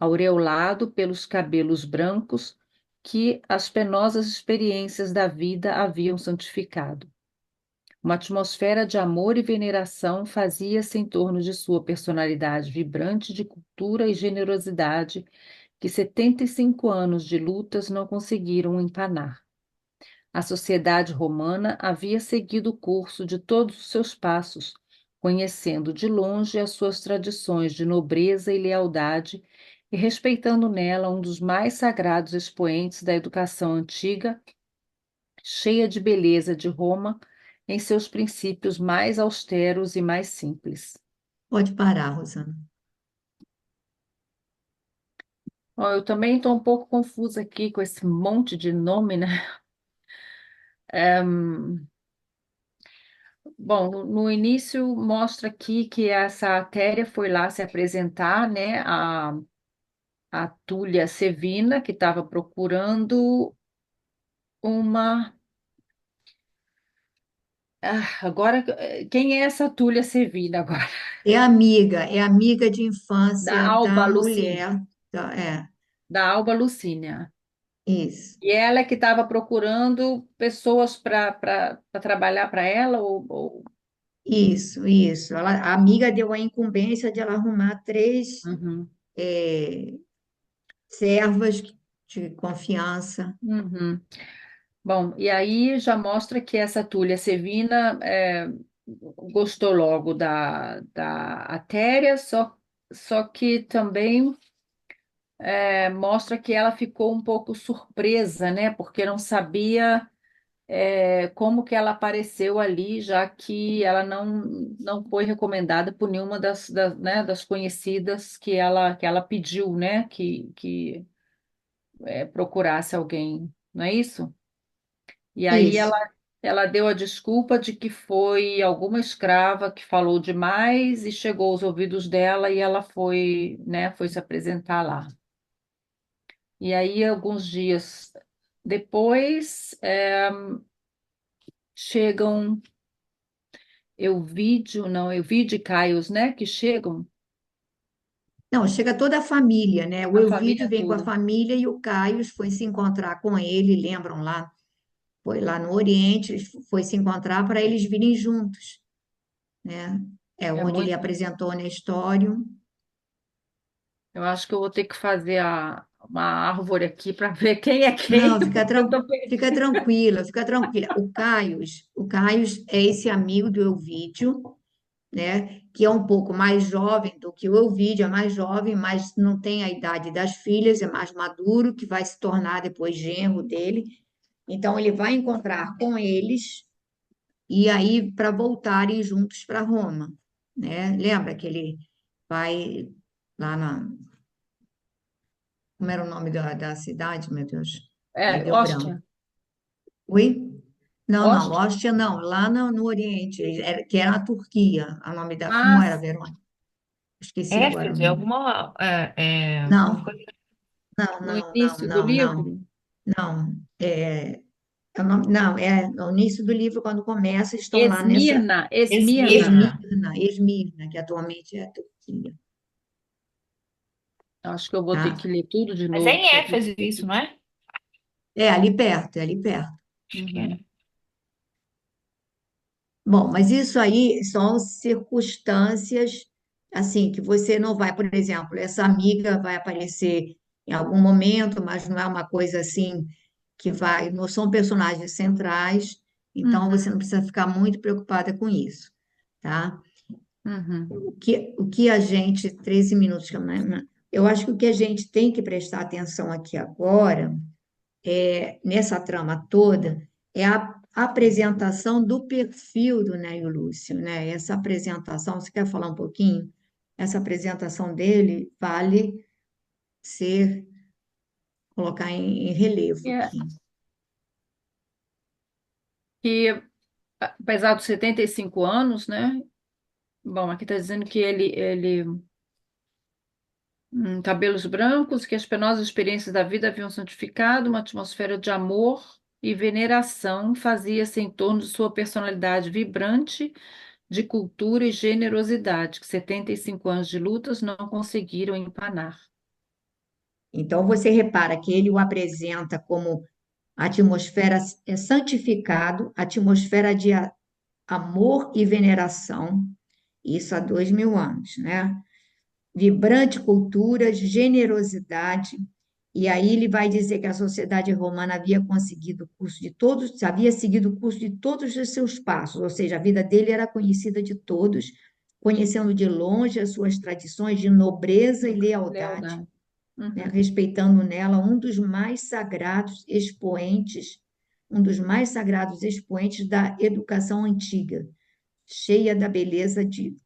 aureolado pelos cabelos brancos que as penosas experiências da vida haviam santificado. Uma atmosfera de amor e veneração fazia-se em torno de sua personalidade vibrante de cultura e generosidade que 75 anos de lutas não conseguiram empanar. A sociedade romana havia seguido o curso de todos os seus passos, conhecendo de longe as suas tradições de nobreza e lealdade e respeitando nela um dos mais sagrados expoentes da educação antiga, cheia de beleza de Roma, em seus princípios mais austeros e mais simples. Pode parar, Rosana. Ó, eu também estou um pouco confusa aqui com esse monte de nome, né? Bom, no início mostra aqui que essa Atéria foi lá se apresentar, né, a Túlia Sevina, que estava procurando uma. Agora, quem é essa Túlia Sevina agora? É amiga de Da infância Alba da Lucínia. mulher. Da Alba Lucínia. Isso, E ela é que estava procurando pessoas para trabalhar para ela, ou... isso. A amiga deu a incumbência de ela arrumar três Uhum, eh, servas de confiança. uhum. Bom, e aí já mostra que essa Túlia Sevina gostou logo da Atéria, só que também mostra que ela ficou um pouco surpresa, né? Porque não sabia como que ela apareceu ali, já que ela não foi recomendada por nenhuma né, das conhecidas que ela pediu, né? Que procurasse alguém, não é isso? E aí Isso, ela deu a desculpa de que foi alguma escrava que falou demais e chegou aos ouvidos dela e ela foi, né, foi se apresentar lá. E aí, alguns dias depois, chegam Elvídio e Caios, né, que chegam, não, chega toda a família, né? O a Elvídio família vem com a toda. família e o Caio foi se encontrar com ele, lembram lá? Foi lá no Oriente, foi se encontrar para eles virem juntos, né? É É onde ele muito. apresentou Nestório. Eu acho que eu vou ter que fazer uma árvore aqui para ver quem é quem, Não, porque eu tô fica perdida. tranquila, fica tranquila. O Caius é esse amigo do Elvídio, né? Que é um pouco mais jovem do que o Elvídio, é mais jovem, mas não tem a idade das filhas, é mais maduro, que vai se tornar depois genro dele. Então, ele vai encontrar com eles e aí para voltarem juntos para Roma, né? Lembra que ele vai lá na. Como era o nome da cidade, meu Deus? Aí deu branco. Hóstia, Oi? Não, hóstia. Hóstia não, lá no Oriente, que era a Turquia, o nome da. Como era, Mas Verônica? Esqueci agora o Éfeso, é nome. alguma Não, coisa. não, no não, não, início do não, não, livro, não. Não, é no início do livro, quando começa, estão lá nessa Esmirna. Esmirna, que atualmente é a Turquia, Acho que eu vou ter tá? que ler tudo de Mas é novo em para Éfeso isso, não é? É ali perto, é ali perto. Acho que é. Bom, mas isso aí são circunstâncias assim que você não vai, por exemplo, essa amiga vai aparecer em algum momento, mas não é uma coisa assim que vai, não são personagens centrais, então você não precisa ficar muito preocupada com isso, tá? O que a gente, 13 minutos, eu acho que o que a gente tem que prestar atenção aqui agora nessa trama toda é a apresentação do perfil do Nélio Lúcio, né? Essa apresentação, você quer falar um pouquinho? Essa apresentação dele vale ser colocar em relevo É, aqui. que, apesar dos 75 anos, né? Bom, aqui está dizendo que cabelos brancos, que as penosas experiências da vida haviam santificado uma atmosfera de amor e veneração fazia-se em torno de sua personalidade vibrante, de cultura e generosidade, que 75 anos de lutas não conseguiram empanar. Então, você repara que ele o apresenta como atmosfera santificado, atmosfera de amor e veneração, isso há 2000 anos, né? Vibrante cultura, generosidade, e aí ele vai dizer que a sociedade romana havia conseguido o curso de todos, havia seguido o curso de todos os seus passos, ou seja, a vida dele era conhecida de todos, conhecendo de longe as suas tradições de nobreza e lealdade, Lealdade. né, respeitando nela um dos mais sagrados expoentes da educação antiga, cheia da beleza de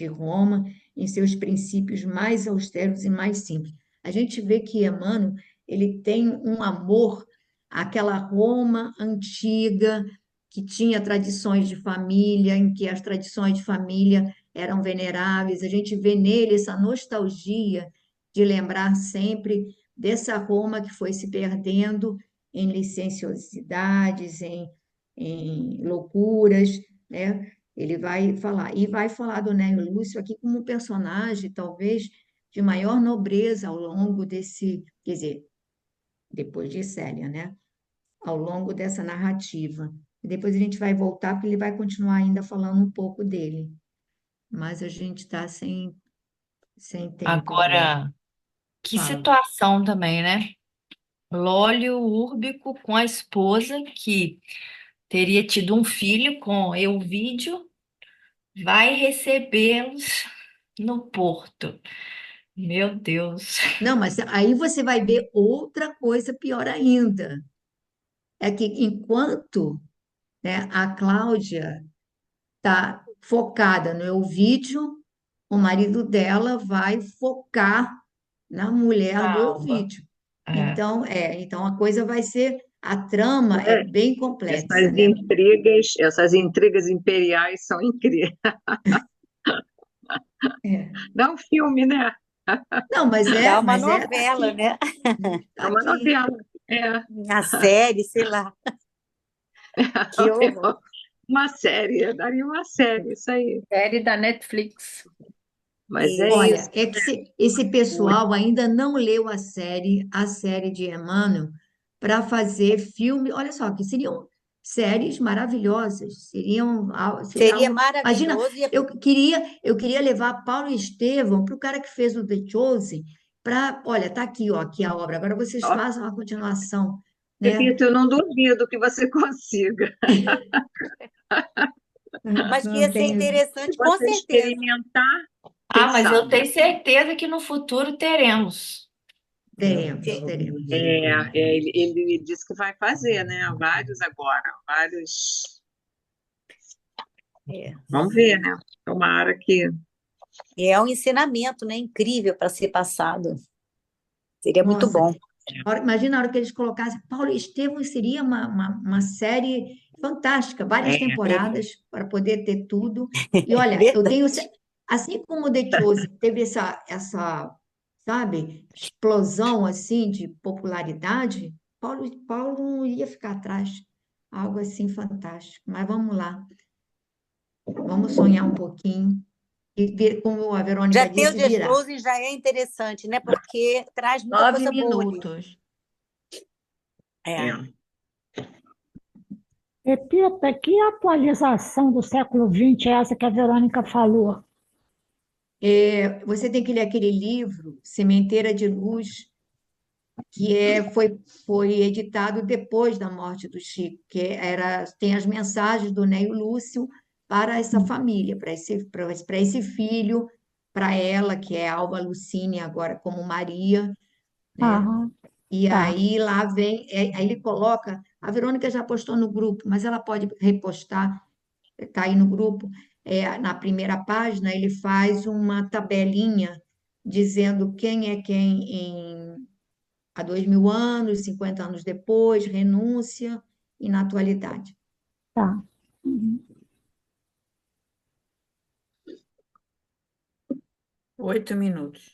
Roma em seus princípios mais austeros e mais simples. A gente vê que Emmanuel, ele tem um amor àquela Roma antiga, que tinha tradições de família, em que as tradições de família eram veneráveis. A gente vê nele essa nostalgia de lembrar sempre dessa Roma que foi se perdendo em licenciosidades, em loucuras, né? Ele vai falar do Nélio Lúcio aqui como um personagem, talvez, de maior nobreza ao longo desse, quer dizer, depois de Célia, né? Ao longo dessa narrativa. E depois a gente vai voltar, porque ele vai continuar ainda falando um pouco dele. Mas a gente está sem tempo agora. Agora, que Fala. situação também, né? Lólio Úrbico com a esposa que teria tido um filho com Euvídio, vai recebê-los no porto. Meu Deus. Não, mas aí você vai ver outra coisa pior ainda. É que enquanto, né, a Cláudia está focada no Ovídio, o marido dela vai focar na mulher do Calma. Ovídio. É. Então a coisa vai ser, a trama é É, bem complexa, essas né? intrigas imperiais são incríveis. É. Dá um filme, né? Não, Dá uma tá novela, aqui, né? tá É uma aqui. novela. É, A série, sei lá. Que horror. uma série, daria uma série, isso aí. Série da Netflix. Mas é Isso. isso. Olha, é que esse pessoal ainda não leu a série de Emmanuel, para fazer filme. Olha só, que seriam séries maravilhosas. Seria Seria algo. Imagina, maravilhoso. eu queria levar Paulo Estevam para o cara que fez o The Chosen, para. Olha, tá aqui, ó, aqui a obra. Agora vocês Ó, façam a continuação, né? Rita, eu não duvido que você consiga. Mas que Não ia ser tenho. Se interessante, com você certeza. experimentar, Ah, quem mas eu sabe? tenho certeza que no futuro teremos. Teremos. Ele disse que vai fazer, né? Vários agora, vários. É. Vamos ver, né? Tomara que. E é um ensinamento, né? Incrível para ser passado. Seria muito Nossa, bom. imagina a hora que eles colocassem. Paulo Estevam seria uma série fantástica, várias É, temporadas para poder ter tudo. E É olha, eu tenho, verdade. assim como o The Chosen teve sabe, explosão assim de popularidade, Paulo não ia ficar atrás. algo assim fantástico. Mas vamos lá, vamos sonhar um pouquinho e ver, como a Já Verônica ter o disse, Jazz virar. Closing já é interessante, né? Porque traz muita 9 coisa boa ali. minutos. É. Repita, que atualização do século XX é essa que a Verônica falou? Você tem que ler aquele livro, Sementeira de Luz, que foi editado depois da morte do Chico, tem as mensagens do Ney Lúcio para essa família, para esse filho, para ela, que é Alba Lucine, agora como Maria, né? Aham, E tá. aí lá vem, aí ele coloca, a Verônica já postou no grupo, mas ela pode repostar, está aí no grupo, na primeira página ele faz uma tabelinha dizendo quem é quem há 2000 anos, 50 anos depois, renúncia e na atualidade. Tá. Uhum. 8 minutos.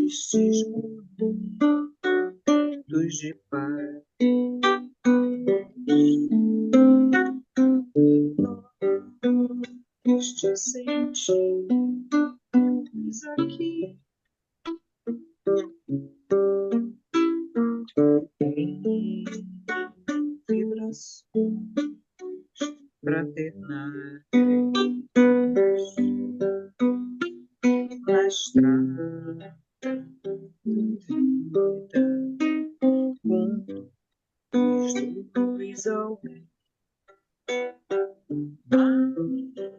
Estes momentos de paz, nós te sentimos aqui em vibrações fraternais na estrada vida, conduz ao bem, alegria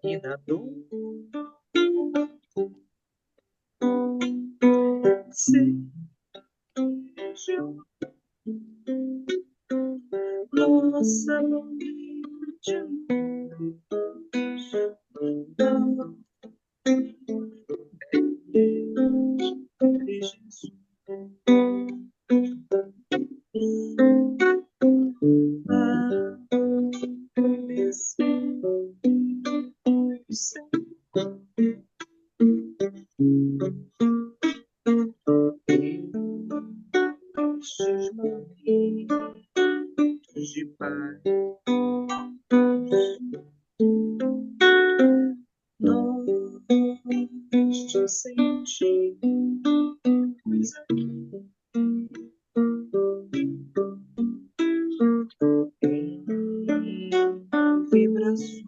e na dor. Seja nossa bandeira de luz, de Jesus. Estes momentos de paz, nós te sentimos aqui em vibrações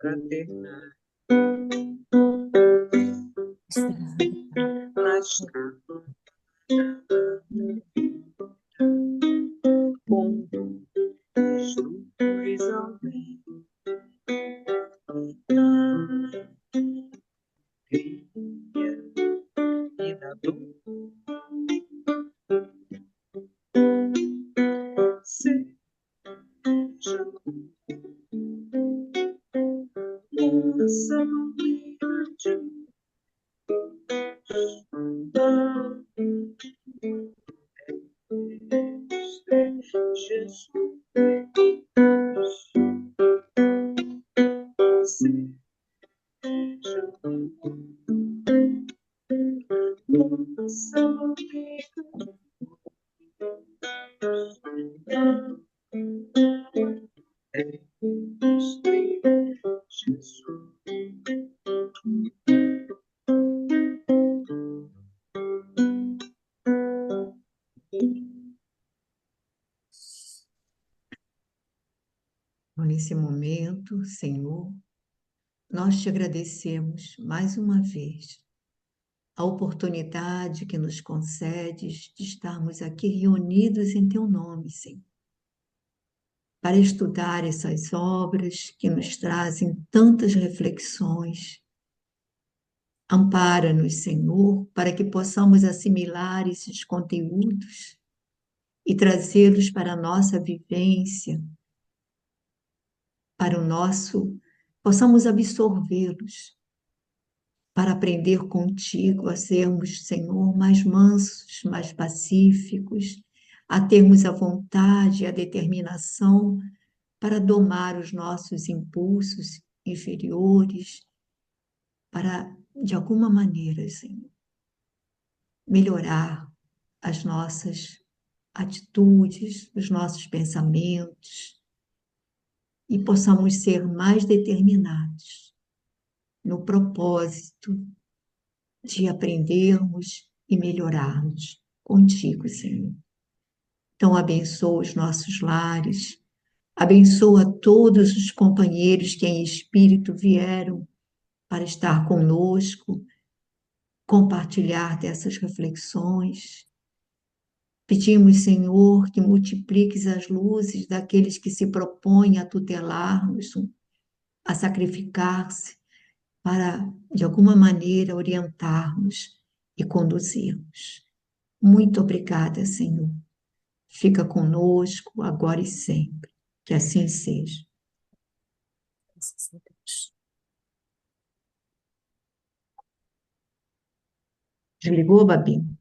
fraternais na estrada conduz ao bem, na alegria e na dor. Seja nossa bandeira de Jesus. Seja nossa bandeira Jesus. Nesse momento, Senhor, nós te agradecemos mais uma vez a oportunidade que nos concedes de estarmos aqui reunidos em teu nome, Senhor, para estudar essas obras que nos trazem tantas reflexões, Ampara-nos, Senhor, para que possamos assimilar esses conteúdos e trazê-los para a nossa vivência, para o nosso, possamos absorvê-los, para aprender contigo a sermos, Senhor, mais mansos, mais pacíficos, a termos a vontade e a determinação para domar os nossos impulsos inferiores, para, de alguma maneira, Senhor, melhorar as nossas atitudes, os nossos pensamentos, e possamos ser mais determinados no propósito de aprendermos e melhorarmos contigo, Senhor. Então, abençoa os nossos lares, abençoa todos os companheiros que em espírito vieram para estar conosco, compartilhar dessas reflexões. Pedimos, Senhor, que multipliques as luzes daqueles que se propõem a tutelar-nos, a sacrificar-se, para, de alguma maneira, orientar-nos e conduzir-nos. Muito obrigada, Senhor. Fica conosco agora e sempre. Que assim seja. Graças a Deus. Desligou, Babi?